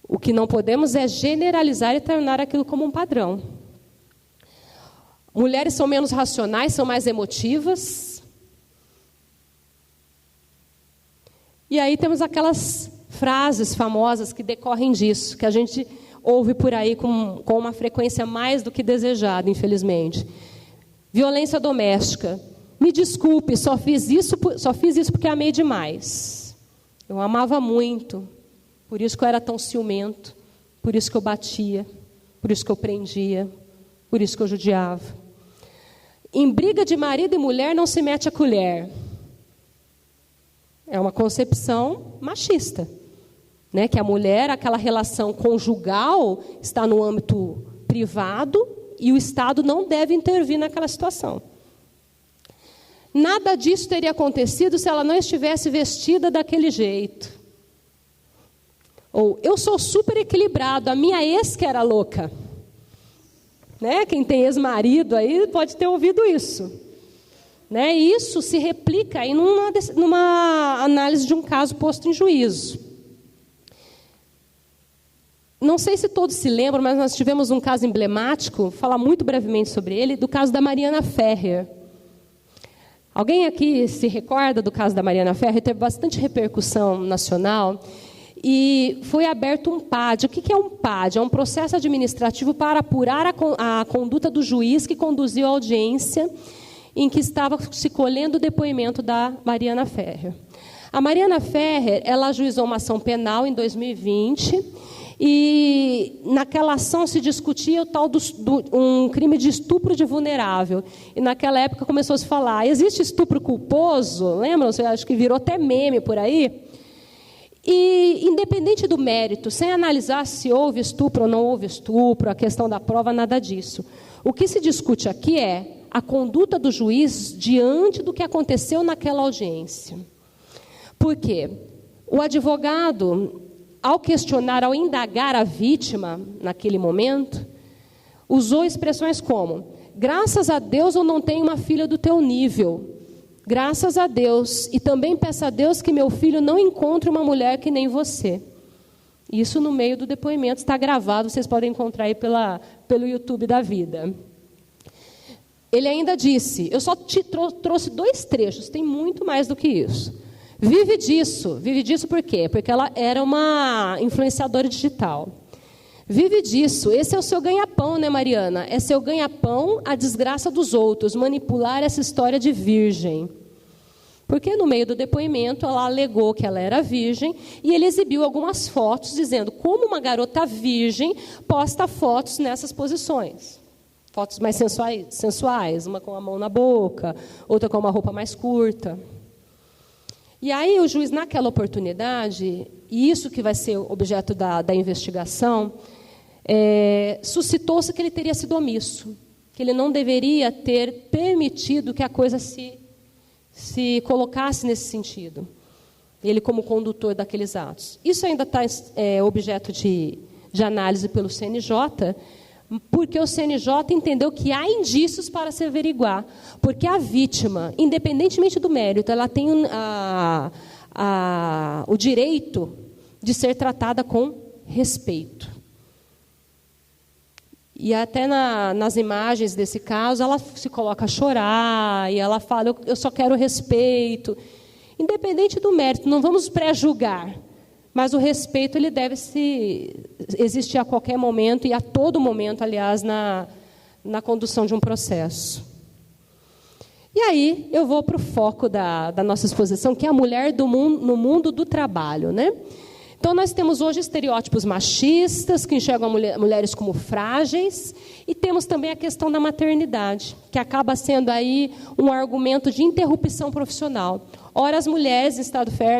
O que não podemos é generalizar e tornar aquilo como um padrão. Mulheres são menos racionais, são mais emotivas. E aí temos aquelas frases famosas que decorrem disso, que a gente ouve por aí com uma frequência mais do que desejada, infelizmente. Violência doméstica. Me desculpe, só fiz isso porque amei demais. Eu amava muito. Por isso que eu era tão ciumento, por isso que eu batia, por isso que eu prendia, por isso que eu judiava. Em briga de marido e mulher não se mete a colher. É uma concepção machista, né? Que a mulher, aquela relação conjugal, está no âmbito privado e o Estado não deve intervir naquela situação. Nada disso teria acontecido se ela não estivesse vestida daquele jeito. Ou, eu sou super equilibrado, a minha ex que era louca. Né? Quem tem ex-marido aí pode ter ouvido isso. Né? E isso se replica aí numa análise de um caso posto em juízo. Não sei se todos se lembram, mas nós tivemos um caso emblemático, vou falar muito brevemente sobre ele, do caso da Mariana Ferrer. Alguém aqui se recorda do caso da Mariana Ferrer? Teve bastante repercussão nacional. E foi aberto um PAD. O que é um PAD? É um processo administrativo para apurar a conduta do juiz que conduziu a audiência em que estava se colhendo o depoimento da Mariana Ferrer. A Mariana Ferrer, ela ajuizou uma ação penal em 2020 e naquela ação se discutia o tal um crime de estupro de vulnerável. E naquela época começou a se falar, existe estupro culposo? Lembram? Acho que virou até meme por aí. E, independente do mérito, sem analisar se houve estupro ou não houve estupro, a questão da prova, nada disso. O que se discute aqui é a conduta do juiz diante do que aconteceu naquela audiência. Por quê? O advogado, ao questionar, ao indagar a vítima naquele momento, usou expressões como: graças a Deus eu não tenho uma filha do teu nível. Graças a Deus. E também peço a Deus que meu filho não encontre uma mulher que nem você. Isso no meio do depoimento, está gravado, vocês podem encontrar aí pelo YouTube da vida. Ele ainda disse, eu só te trouxe 2 trechos, tem muito mais do que isso. Vive disso por quê? Porque ela era uma influenciadora digital. Vive disso, esse é o seu ganha-pão, né, Mariana? É seu ganha-pão a desgraça dos outros, manipular essa história de virgem. Porque no meio do depoimento ela alegou que ela era virgem e ele exibiu algumas fotos dizendo como uma garota virgem posta fotos nessas posições. Fotos mais sensuais, uma com a mão na boca, outra com uma roupa mais curta. E aí o juiz, naquela oportunidade, e isso que vai ser objeto da investigação, suscitou-se que ele teria sido omisso, que ele não deveria ter permitido que a coisa se colocasse nesse sentido, ele como condutor daqueles atos. Isso ainda está objeto de análise pelo CNJ, porque o CNJ entendeu que há indícios para se averiguar, porque a vítima, independentemente do mérito, ela tem o direito de ser tratada com respeito. E até nas imagens desse caso, ela se coloca a chorar, e ela fala, eu só quero respeito. Independente do mérito, não vamos pré-julgar, mas o respeito ele deve existir a qualquer momento, e a todo momento, aliás, na condução de um processo. E aí, eu vou para o foco da nossa exposição, que é a mulher no mundo do trabalho, né? Então, nós temos hoje estereótipos machistas, que enxergam mulheres como frágeis, e temos também a questão da maternidade, que acaba sendo aí um argumento de interrupção profissional. Ora, as mulheres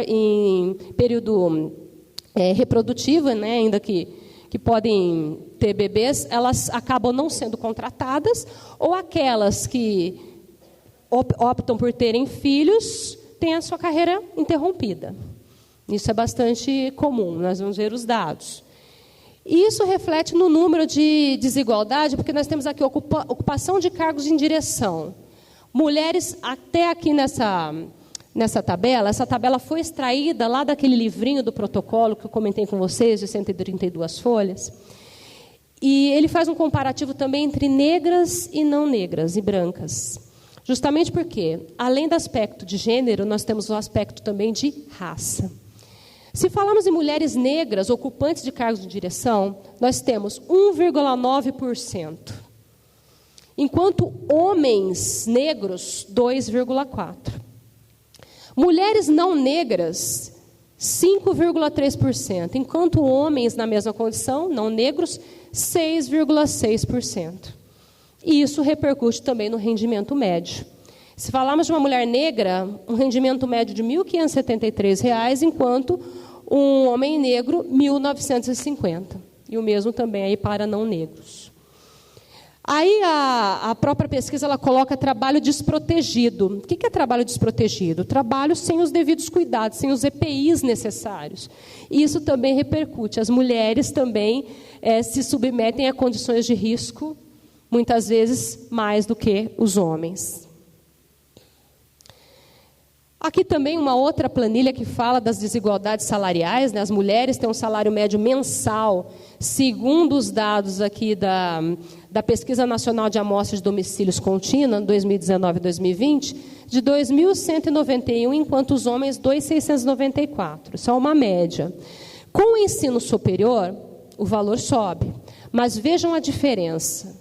em período reprodutivo, né, ainda que podem ter bebês, elas acabam não sendo contratadas, ou aquelas que optam por terem filhos têm a sua carreira interrompida. Isso é bastante comum, nós vamos ver os dados. E isso reflete no número de desigualdade, porque nós temos aqui ocupação de cargos em direção. Mulheres, até aqui nessa tabela, essa tabela foi extraída lá daquele livrinho do protocolo que eu comentei com vocês, de 132 folhas. E ele faz um comparativo também entre negras e não negras, e brancas. Justamente porque, além do aspecto de gênero, nós temos o aspecto também de raça. Se falamos em mulheres negras ocupantes de cargos de direção, nós temos 1,9%. Enquanto homens negros, 2,4%. Mulheres não negras, 5,3%. Enquanto homens na mesma condição, não negros, 6,6%. E isso repercute também no rendimento médio. Se falarmos de uma mulher negra, um rendimento médio de R$ 1.573, enquanto um homem negro, R$ 1.950. E o mesmo também aí para não negros. Aí a própria pesquisa ela coloca trabalho desprotegido. O que é trabalho desprotegido? Trabalho sem os devidos cuidados, sem os EPIs necessários. E isso também repercute. As mulheres também se submetem a condições de risco, muitas vezes mais do que os homens. Aqui também uma outra planilha que fala das desigualdades salariais, né? As mulheres têm um salário médio mensal, segundo os dados aqui da Pesquisa Nacional de Amostra de Domicílios Contínua, 2019 e 2020, de R$ 2.191, enquanto os homens, R$ 2.694. Isso é uma média. Com o ensino superior, o valor sobe. Mas vejam a diferença.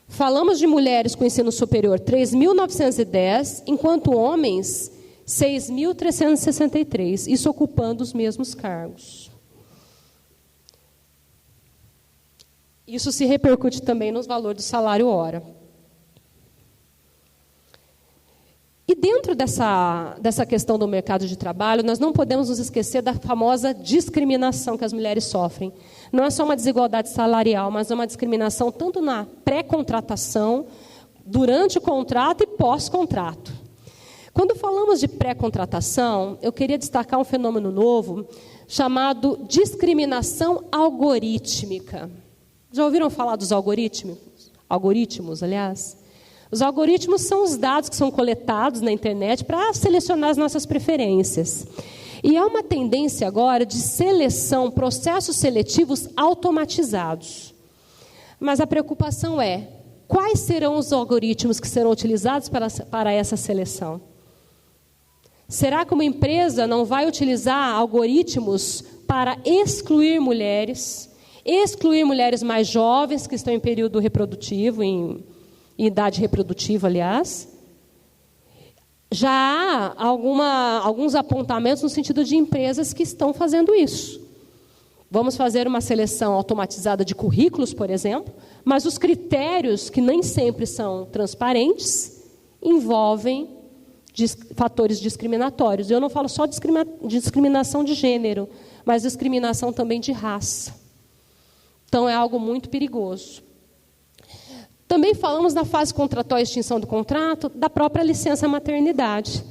Falamos de mulheres com ensino superior, 3.910, enquanto homens, 6.363, isso ocupando os mesmos cargos. Isso se repercute também nos valores do salário hora. E dentro dessa questão do mercado de trabalho, nós não podemos nos esquecer da famosa discriminação que as mulheres sofrem. Não é só uma desigualdade salarial, mas é uma discriminação tanto na pré-contratação, durante o contrato e pós-contrato. Quando falamos de pré-contratação, eu queria destacar um fenômeno novo chamado discriminação algorítmica. Já ouviram falar dos algoritmos? Algoritmos, aliás? Os algoritmos são os dados que são coletados na internet para selecionar as nossas preferências. E há uma tendência agora de seleção, processos seletivos automatizados. Mas a preocupação é, quais serão os algoritmos que serão utilizados para essa seleção? Será que uma empresa não vai utilizar algoritmos para excluir mulheres mais jovens que estão em período reprodutivo, em idade reprodutiva, aliás? Já há alguns apontamentos no sentido de empresas que estão fazendo isso. Vamos fazer uma seleção automatizada de currículos, por exemplo, mas os critérios, que nem sempre são transparentes, envolvem fatores discriminatórios. Eu não falo só de discriminação de gênero, mas discriminação também de raça. Então, é algo muito perigoso. Também falamos na fase contratual e extinção do contrato, da própria licença maternidade,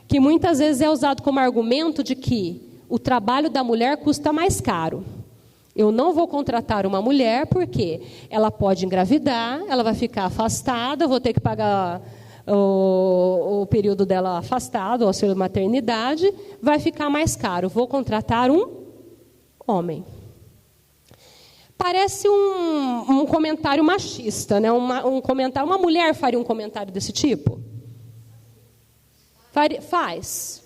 que muitas vezes é usado como argumento de que o trabalho da mulher custa mais caro. Eu não vou contratar uma mulher porque ela pode engravidar, ela vai ficar afastada, eu vou ter que pagar o período dela afastado, o auxílio maternidade, vai ficar mais caro. Vou contratar um homem. Parece um comentário machista, né? Uma mulher faria um comentário desse tipo? Faz.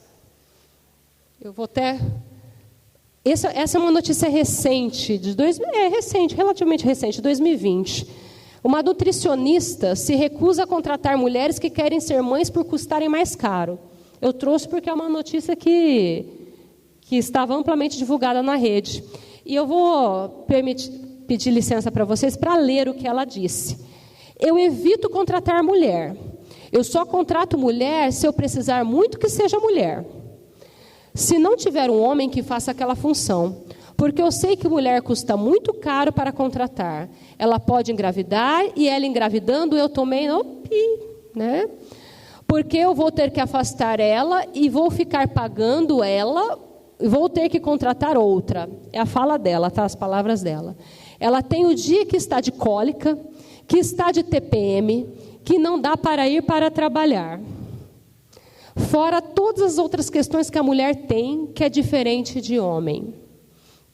Eu vou até... Essa é uma notícia recente, relativamente recente, de 2020. Uma nutricionista se recusa a contratar mulheres que querem ser mães por custarem mais caro. Eu trouxe porque é uma notícia que estava amplamente divulgada na rede. E eu vou pedir licença para vocês para ler o que ela disse. Eu evito contratar mulher. Eu só contrato mulher se eu precisar muito que seja mulher. Se não tiver um homem que faça aquela função. Porque eu sei que mulher custa muito caro para contratar. Ela pode engravidar e ela engravidando eu tomei né? Porque eu vou ter que afastar ela e vou ficar pagando ela e vou ter que contratar outra. É a fala dela, tá? As palavras dela. Ela tem o dia que está de cólica, que está de TPM, que não dá para ir para trabalhar. Fora todas as outras questões que a mulher tem, que é diferente de homem.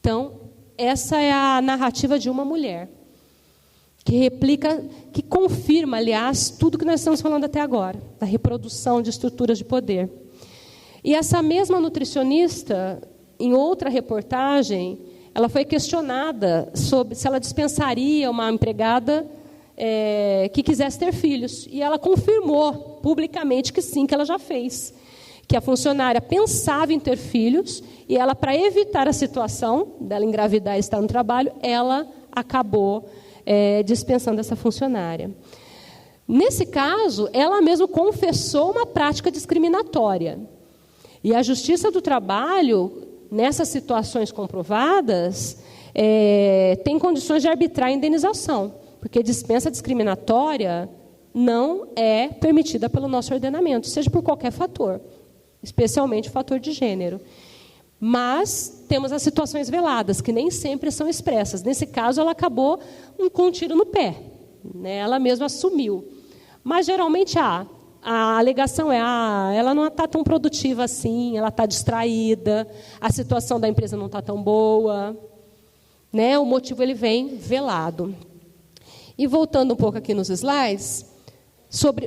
Então, essa é a narrativa de uma mulher, que replica, que confirma, aliás, tudo que nós estamos falando até agora, da reprodução de estruturas de poder. E essa mesma nutricionista, em outra reportagem, ela foi questionada sobre se ela dispensaria uma empregada que quisesse ter filhos. E ela confirmou publicamente que sim, que ela já fez. Que a funcionária pensava em ter filhos e ela, para evitar a situação dela engravidar e estar no trabalho, ela acabou dispensando essa funcionária. Nesse caso, ela mesma confessou uma prática discriminatória. E a Justiça do Trabalho, nessas situações comprovadas, tem condições de arbitrar a indenização, porque dispensa discriminatória não é permitida pelo nosso ordenamento, seja por qualquer fator, especialmente o fator de gênero. Mas temos as situações veladas, que nem sempre são expressas. Nesse caso, ela acabou com um tiro no pé, né? Ela mesma assumiu. Mas, geralmente, a alegação é, ela não está tão produtiva assim, ela está distraída, a situação da empresa não está tão boa, né? O motivo ele vem velado. E voltando um pouco aqui nos slides,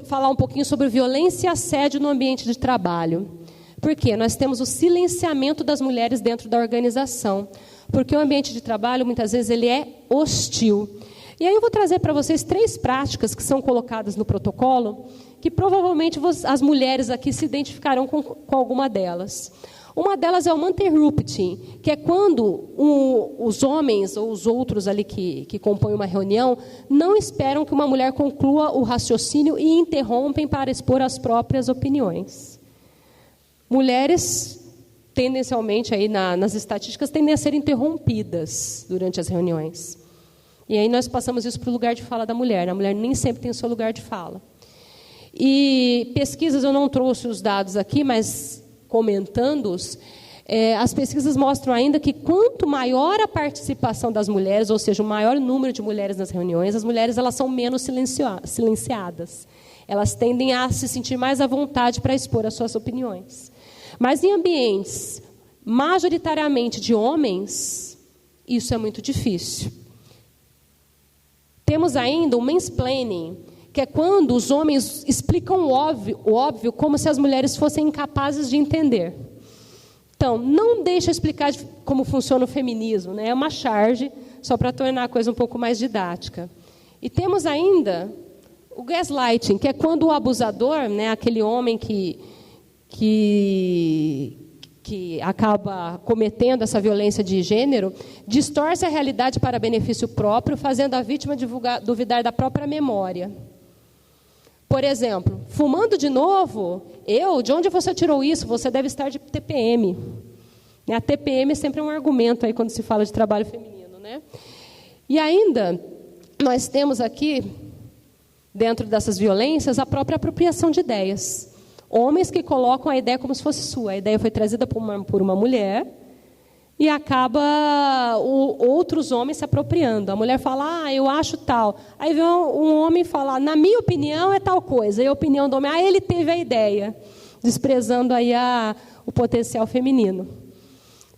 falar um pouquinho sobre violência e assédio no ambiente de trabalho. Por quê? Nós temos o silenciamento das mulheres dentro da organização, porque o ambiente de trabalho, muitas vezes, ele é hostil. E aí eu vou trazer para vocês 3 práticas que são colocadas no protocolo, que provavelmente as mulheres aqui se identificarão com alguma delas. Uma delas é o interrupting, que é quando os homens ou os outros ali que compõem uma reunião não esperam que uma mulher conclua o raciocínio e interrompem para expor as próprias opiniões. Mulheres, tendencialmente, aí nas estatísticas, tendem a ser interrompidas durante as reuniões. E aí nós passamos isso para o lugar de fala da mulher. A mulher nem sempre tem o seu lugar de fala. E pesquisas, eu não trouxe os dados aqui, mas comentando-os, as pesquisas mostram ainda que quanto maior a participação das mulheres, ou seja, o maior número de mulheres nas reuniões, as mulheres elas são menos silenciadas. Elas tendem a se sentir mais à vontade para expor as suas opiniões. Mas em ambientes majoritariamente de homens, isso é muito difícil. Temos ainda o mansplaining, que é quando os homens explicam o óbvio como se as mulheres fossem incapazes de entender. Então, não deixa eu explicar como funciona o feminismo, né? É uma charge, só para tornar a coisa um pouco mais didática. E temos ainda o gaslighting, que é quando o abusador, né, aquele homem que acaba cometendo essa violência de gênero, distorce a realidade para benefício próprio, fazendo a vítima duvidar da própria memória. Por exemplo, fumando de novo, de onde você tirou isso? Você deve estar de TPM. A TPM é sempre um argumento aí quando se fala de trabalho feminino, né? E ainda, nós temos aqui, dentro dessas violências, a própria apropriação de ideias. Homens que colocam a ideia como se fosse sua. A ideia foi trazida por uma mulher e acaba outros homens se apropriando. A mulher fala, eu acho tal. Aí vem um homem falar, na minha opinião é tal coisa. E a opinião do homem, ele teve a ideia. Desprezando aí o potencial feminino.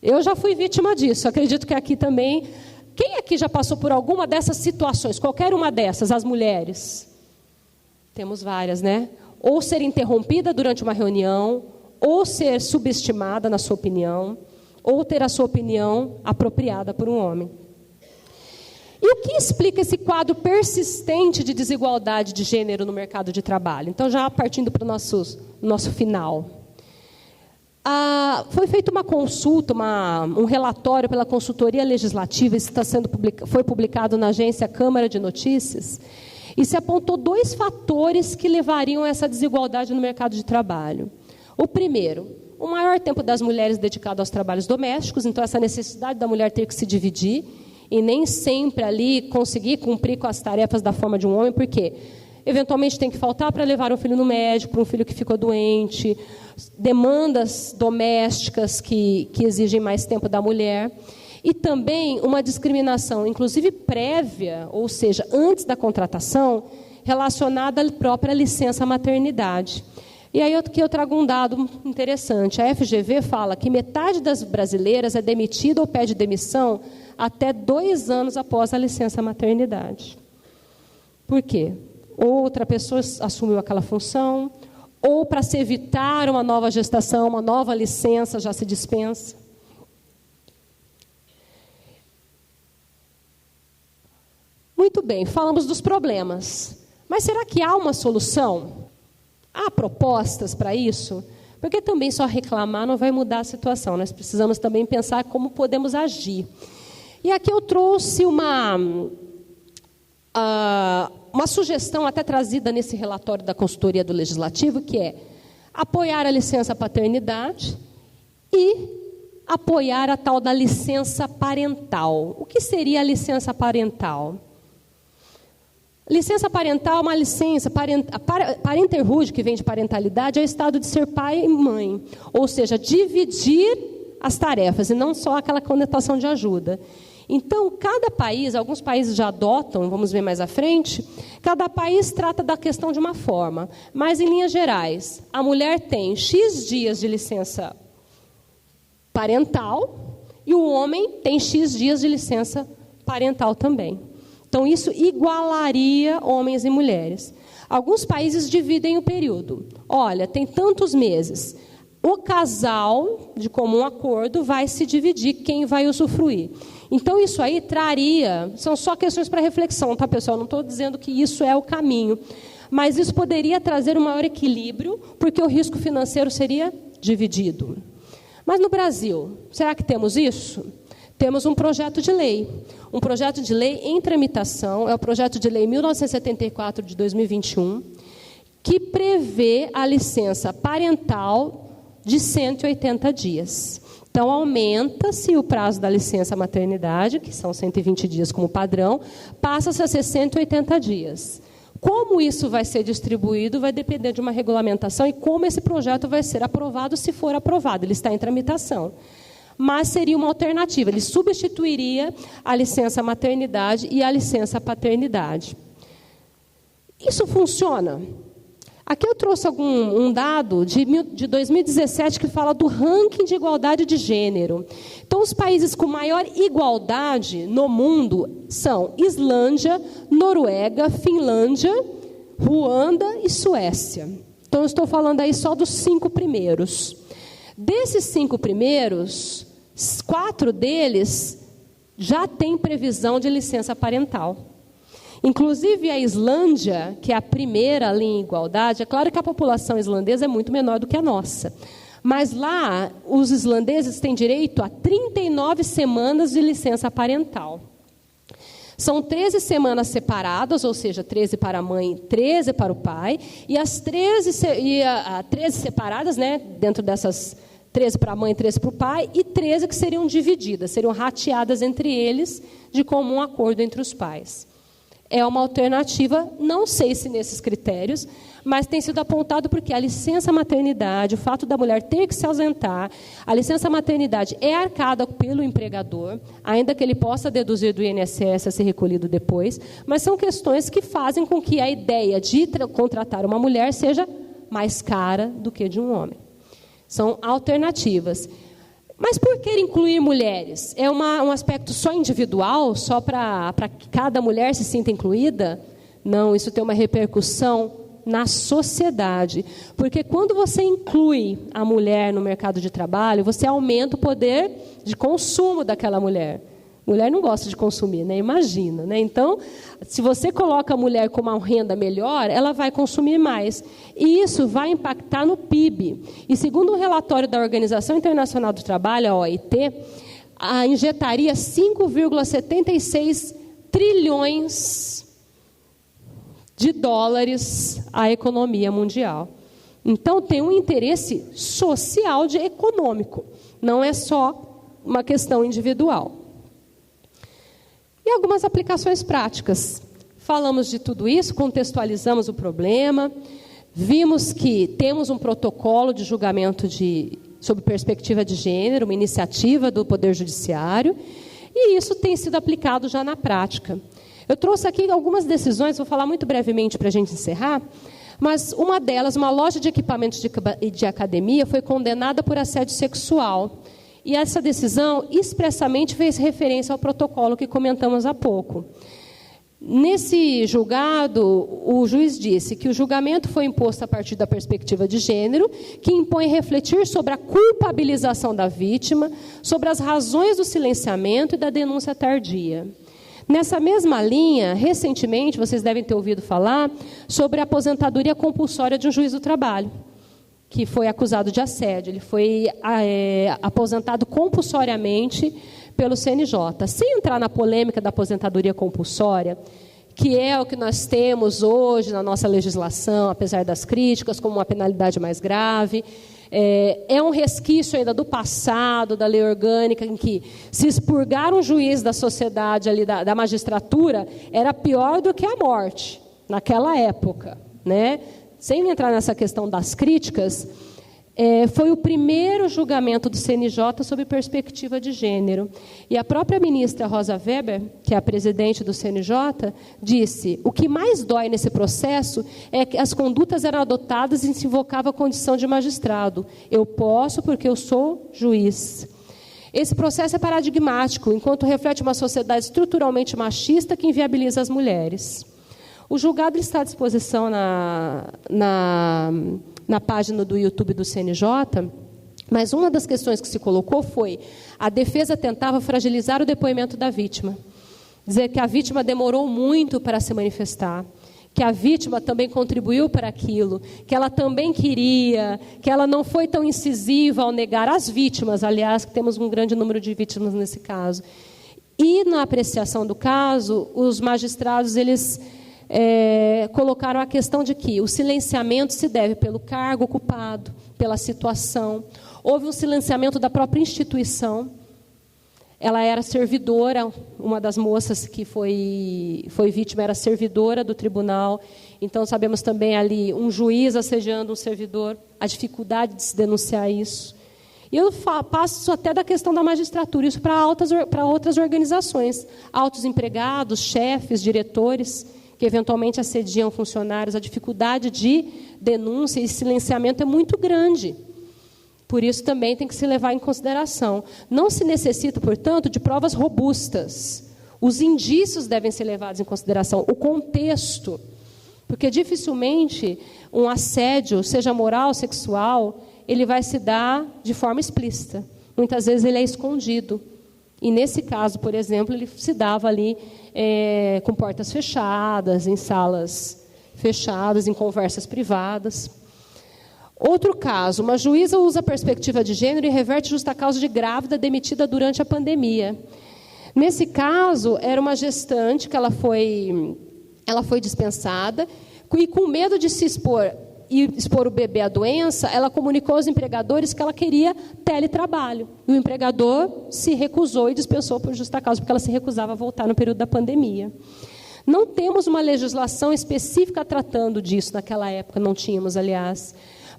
Eu já fui vítima disso. Acredito que aqui também... Quem aqui já passou por alguma dessas situações? Qualquer uma dessas, as mulheres? Temos várias, né? Ou ser interrompida durante uma reunião, ou ser subestimada na sua opinião, ou ter a sua opinião apropriada por um homem. E o que explica esse quadro persistente de desigualdade de gênero no mercado de trabalho? Então, já partindo para o nosso final. Foi feita uma consulta, um relatório pela consultoria legislativa, isso foi publicado na agência Câmara de Notícias, e se apontou 2 fatores que levariam a essa desigualdade no mercado de trabalho. O primeiro, o maior tempo das mulheres dedicado aos trabalhos domésticos, então essa necessidade da mulher ter que se dividir e nem sempre ali conseguir cumprir com as tarefas da forma de um homem, porque eventualmente tem que faltar para levar um filho no médico, para um filho que ficou doente, demandas domésticas que exigem mais tempo da mulher. E também uma discriminação, inclusive prévia, ou seja, antes da contratação, relacionada à própria licença maternidade. E aí eu trago um dado interessante. A FGV fala que metade das brasileiras é demitida ou pede demissão até 2 anos após a licença maternidade. Por quê? Outra pessoa assumiu aquela função, ou para se evitar uma nova gestação, uma nova licença já se dispensa. Muito bem, falamos dos problemas. Mas será que há uma solução? Há propostas para isso? Porque também só reclamar não vai mudar a situação. Nós precisamos também pensar como podemos agir. E aqui eu trouxe uma sugestão até trazida nesse relatório da consultoria do Legislativo, que é apoiar a licença paternidade e apoiar a tal da licença parental. O que seria a licença parental? Licença parental é uma licença, parenterhood, que vem de parentalidade, é o estado de ser pai e mãe. Ou seja, dividir as tarefas, e não só aquela conotação de ajuda. Então, cada país, alguns países já adotam, vamos ver mais à frente, cada país trata da questão de uma forma. Mas, em linhas gerais, a mulher tem X dias de licença parental e o homem tem X dias de licença parental também. Então, isso igualaria homens e mulheres. Alguns países dividem o período. Olha, tem tantos meses. O casal, de comum acordo, vai se dividir quem vai usufruir. Então, isso aí são só questões para reflexão, tá, pessoal? Não estou dizendo que isso é o caminho. Mas isso poderia trazer um maior equilíbrio, porque o risco financeiro seria dividido. Mas no Brasil, será que temos isso? Temos um projeto de lei. Um projeto de lei em tramitação, é o projeto de lei 1974 de 2021, que prevê a licença parental de 180 dias. Então, aumenta-se o prazo da licença maternidade, que são 120 dias como padrão, passa-se a ser 180 dias. Como isso vai ser distribuído vai depender de uma regulamentação e como esse projeto vai ser aprovado, se for aprovado. Ele está em tramitação. Mas seria uma alternativa. Ele substituiria a licença maternidade e a licença paternidade. Isso funciona? Aqui eu trouxe um dado de 2017 que fala do ranking de igualdade de gênero. Então, os países com maior igualdade no mundo são Islândia, Noruega, Finlândia, Ruanda e Suécia. Então, eu estou falando aí só dos 5 primeiros. Desses 5 primeiros, 4 deles já têm previsão de licença parental. Inclusive a Islândia, que é a primeira ali em igualdade, é claro que a população islandesa é muito menor do que a nossa. Mas lá, os islandeses têm direito a 39 semanas de licença parental. São 13 semanas separadas, ou seja, 13 para a mãe, 13 para o pai. E as 13 separadas, né, dentro dessas 13 para a mãe, 13 para o pai, e 13 que seriam divididas, seriam rateadas entre eles, de comum acordo entre os pais. É uma alternativa, não sei se nesses critérios, mas tem sido apontado porque a licença maternidade, o fato da mulher ter que se ausentar, a licença maternidade é arcada pelo empregador, ainda que ele possa deduzir do INSS a ser recolhido depois, mas são questões que fazem com que a ideia de contratar uma mulher seja mais cara do que de um homem. São alternativas. Mas por que incluir mulheres? É um aspecto só individual, só para que cada mulher se sinta incluída? Não, isso tem uma repercussão na sociedade. Porque quando você inclui a mulher no mercado de trabalho, você aumenta o poder de consumo daquela mulher. Mulher não gosta de consumir, né? Imagina, né? Então, se você coloca a mulher com uma renda melhor, ela vai consumir mais. E isso vai impactar no PIB. E segundo um relatório da Organização Internacional do Trabalho, a OIT, injetaria 5,76 trilhões de dólares à economia mundial. Então, tem um interesse social e econômico. Não é só uma questão individual. E algumas aplicações práticas. Falamos de tudo isso, contextualizamos o problema, vimos que temos um protocolo de julgamento sob perspectiva de gênero, uma iniciativa do Poder Judiciário, e isso tem sido aplicado já na prática. Eu trouxe aqui algumas decisões, vou falar muito brevemente para a gente encerrar, mas uma delas, uma loja de equipamentos de academia, foi condenada por assédio sexual. E essa decisão expressamente fez referência ao protocolo que comentamos há pouco. Nesse julgado, o juiz disse que o julgamento foi imposto a partir da perspectiva de gênero, que impõe refletir sobre a culpabilização da vítima, sobre as razões do silenciamento e da denúncia tardia. Nessa mesma linha, recentemente, vocês devem ter ouvido falar sobre a aposentadoria compulsória de um juiz do trabalho, que foi acusado de assédio. Ele foi aposentado compulsoriamente pelo CNJ. Sem entrar na polêmica da aposentadoria compulsória, que é o que nós temos hoje na nossa legislação, apesar das críticas, como uma penalidade mais grave, é um resquício ainda do passado, da lei orgânica, em que se expurgar um juiz da sociedade, ali, da magistratura, era pior do que a morte, naquela época, né? Sem entrar nessa questão das críticas, foi o primeiro julgamento do CNJ sob perspectiva de gênero. E a própria ministra Rosa Weber, que é a presidente do CNJ, disse: o que mais dói nesse processo é que as condutas eram adotadas e se invocava a condição de magistrado. Eu posso porque eu sou juiz. Esse processo é paradigmático, enquanto reflete uma sociedade estruturalmente machista que inviabiliza as mulheres. O julgado está à disposição na página do YouTube do CNJ, mas uma das questões que se colocou foi: a defesa tentava fragilizar o depoimento da vítima. Dizer que a vítima demorou muito para se manifestar, que a vítima também contribuiu para aquilo, que ela também queria, que ela não foi tão incisiva ao negar as vítimas, aliás, que temos um grande número de vítimas nesse caso. E na apreciação do caso, os magistrados, eles colocaram a questão de que o silenciamento se deve pelo cargo ocupado, pela situação. Houve um silenciamento da própria instituição. Ela era servidora, uma das moças que foi vítima era servidora do tribunal. Então, sabemos também ali um juiz assediando um servidor, a dificuldade de se denunciar isso. E eu passo até da questão da magistratura, isso para outras organizações, altos empregados, chefes, diretores, que eventualmente assediam funcionários, a dificuldade de denúncia e silenciamento é muito grande. Por isso também tem que se levar em consideração. Não se necessita, portanto, de provas robustas. Os indícios devem ser levados em consideração, o contexto. Porque dificilmente um assédio, seja moral, sexual, ele vai se dar de forma explícita. Muitas vezes ele é escondido. E nesse caso, por exemplo, ele se dava ali com portas fechadas, em salas fechadas, em conversas privadas. Outro caso, uma juíza usa a perspectiva de gênero e reverte justa causa de grávida demitida durante a pandemia. Nesse caso, era uma gestante que ela foi dispensada e, com medo de se expor e expor o bebê à doença, ela comunicou aos empregadores que ela queria teletrabalho. E o empregador se recusou e dispensou por justa causa, porque ela se recusava a voltar no período da pandemia. Não temos uma legislação específica tratando disso naquela época, não tínhamos, aliás.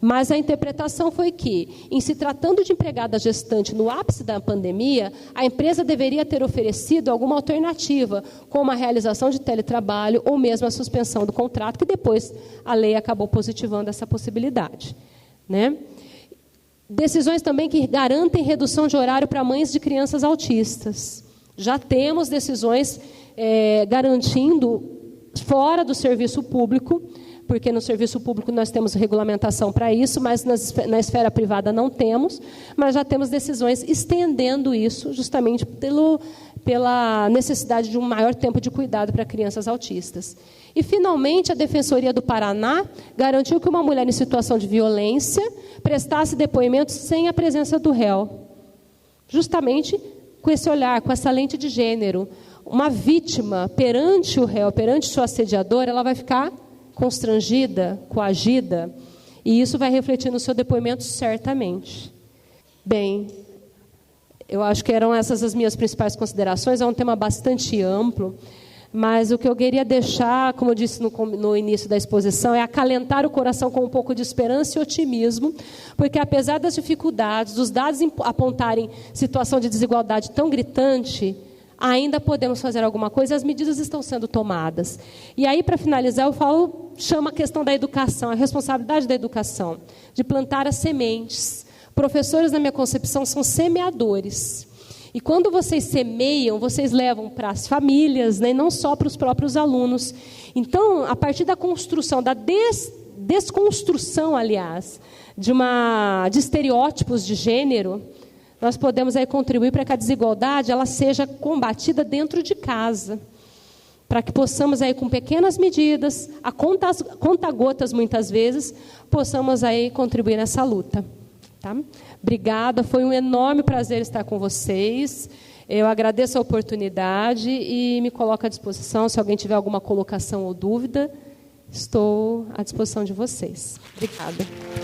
Mas a interpretação foi que, em se tratando de empregada gestante no ápice da pandemia, a empresa deveria ter oferecido alguma alternativa, como a realização de teletrabalho ou mesmo a suspensão do contrato, que depois a lei acabou positivando essa possibilidade, né? Decisões também que garantem redução de horário para mães de crianças autistas. Já temos decisões garantindo fora do serviço público, porque no serviço público nós temos regulamentação para isso, mas na esfera privada não temos, mas já temos decisões estendendo isso justamente pela necessidade de um maior tempo de cuidado para crianças autistas. E, finalmente, a Defensoria do Paraná garantiu que uma mulher em situação de violência prestasse depoimento sem a presença do réu, justamente com esse olhar, com essa lente de gênero. Uma vítima perante o réu, perante seu assediador, ela vai ficar constrangida, coagida, e isso vai refletir no seu depoimento certamente. Bem, eu acho que eram essas as minhas principais considerações. É um tema bastante amplo, mas o que eu queria deixar, como eu disse no início da exposição, é acalentar o coração com um pouco de esperança e otimismo, porque apesar das dificuldades, dos dados apontarem situação de desigualdade tão gritante, ainda podemos fazer alguma coisa, as medidas estão sendo tomadas. E aí, para finalizar, chamo a questão da educação, a responsabilidade da educação, de plantar as sementes. Professores, na minha concepção, são semeadores. E quando vocês semeiam, vocês levam para as famílias, né, e não só para os próprios alunos. Então, a partir da construção, da desconstrução, aliás, de estereótipos de gênero, nós podemos aí contribuir para que a desigualdade ela seja combatida dentro de casa, para que possamos aí com pequenas medidas, a conta-gotas muitas vezes, possamos aí contribuir nessa luta. Tá? Obrigada, foi um enorme prazer estar com vocês. Eu agradeço a oportunidade e me coloco à disposição. Se alguém tiver alguma colocação ou dúvida, estou à disposição de vocês. Obrigada.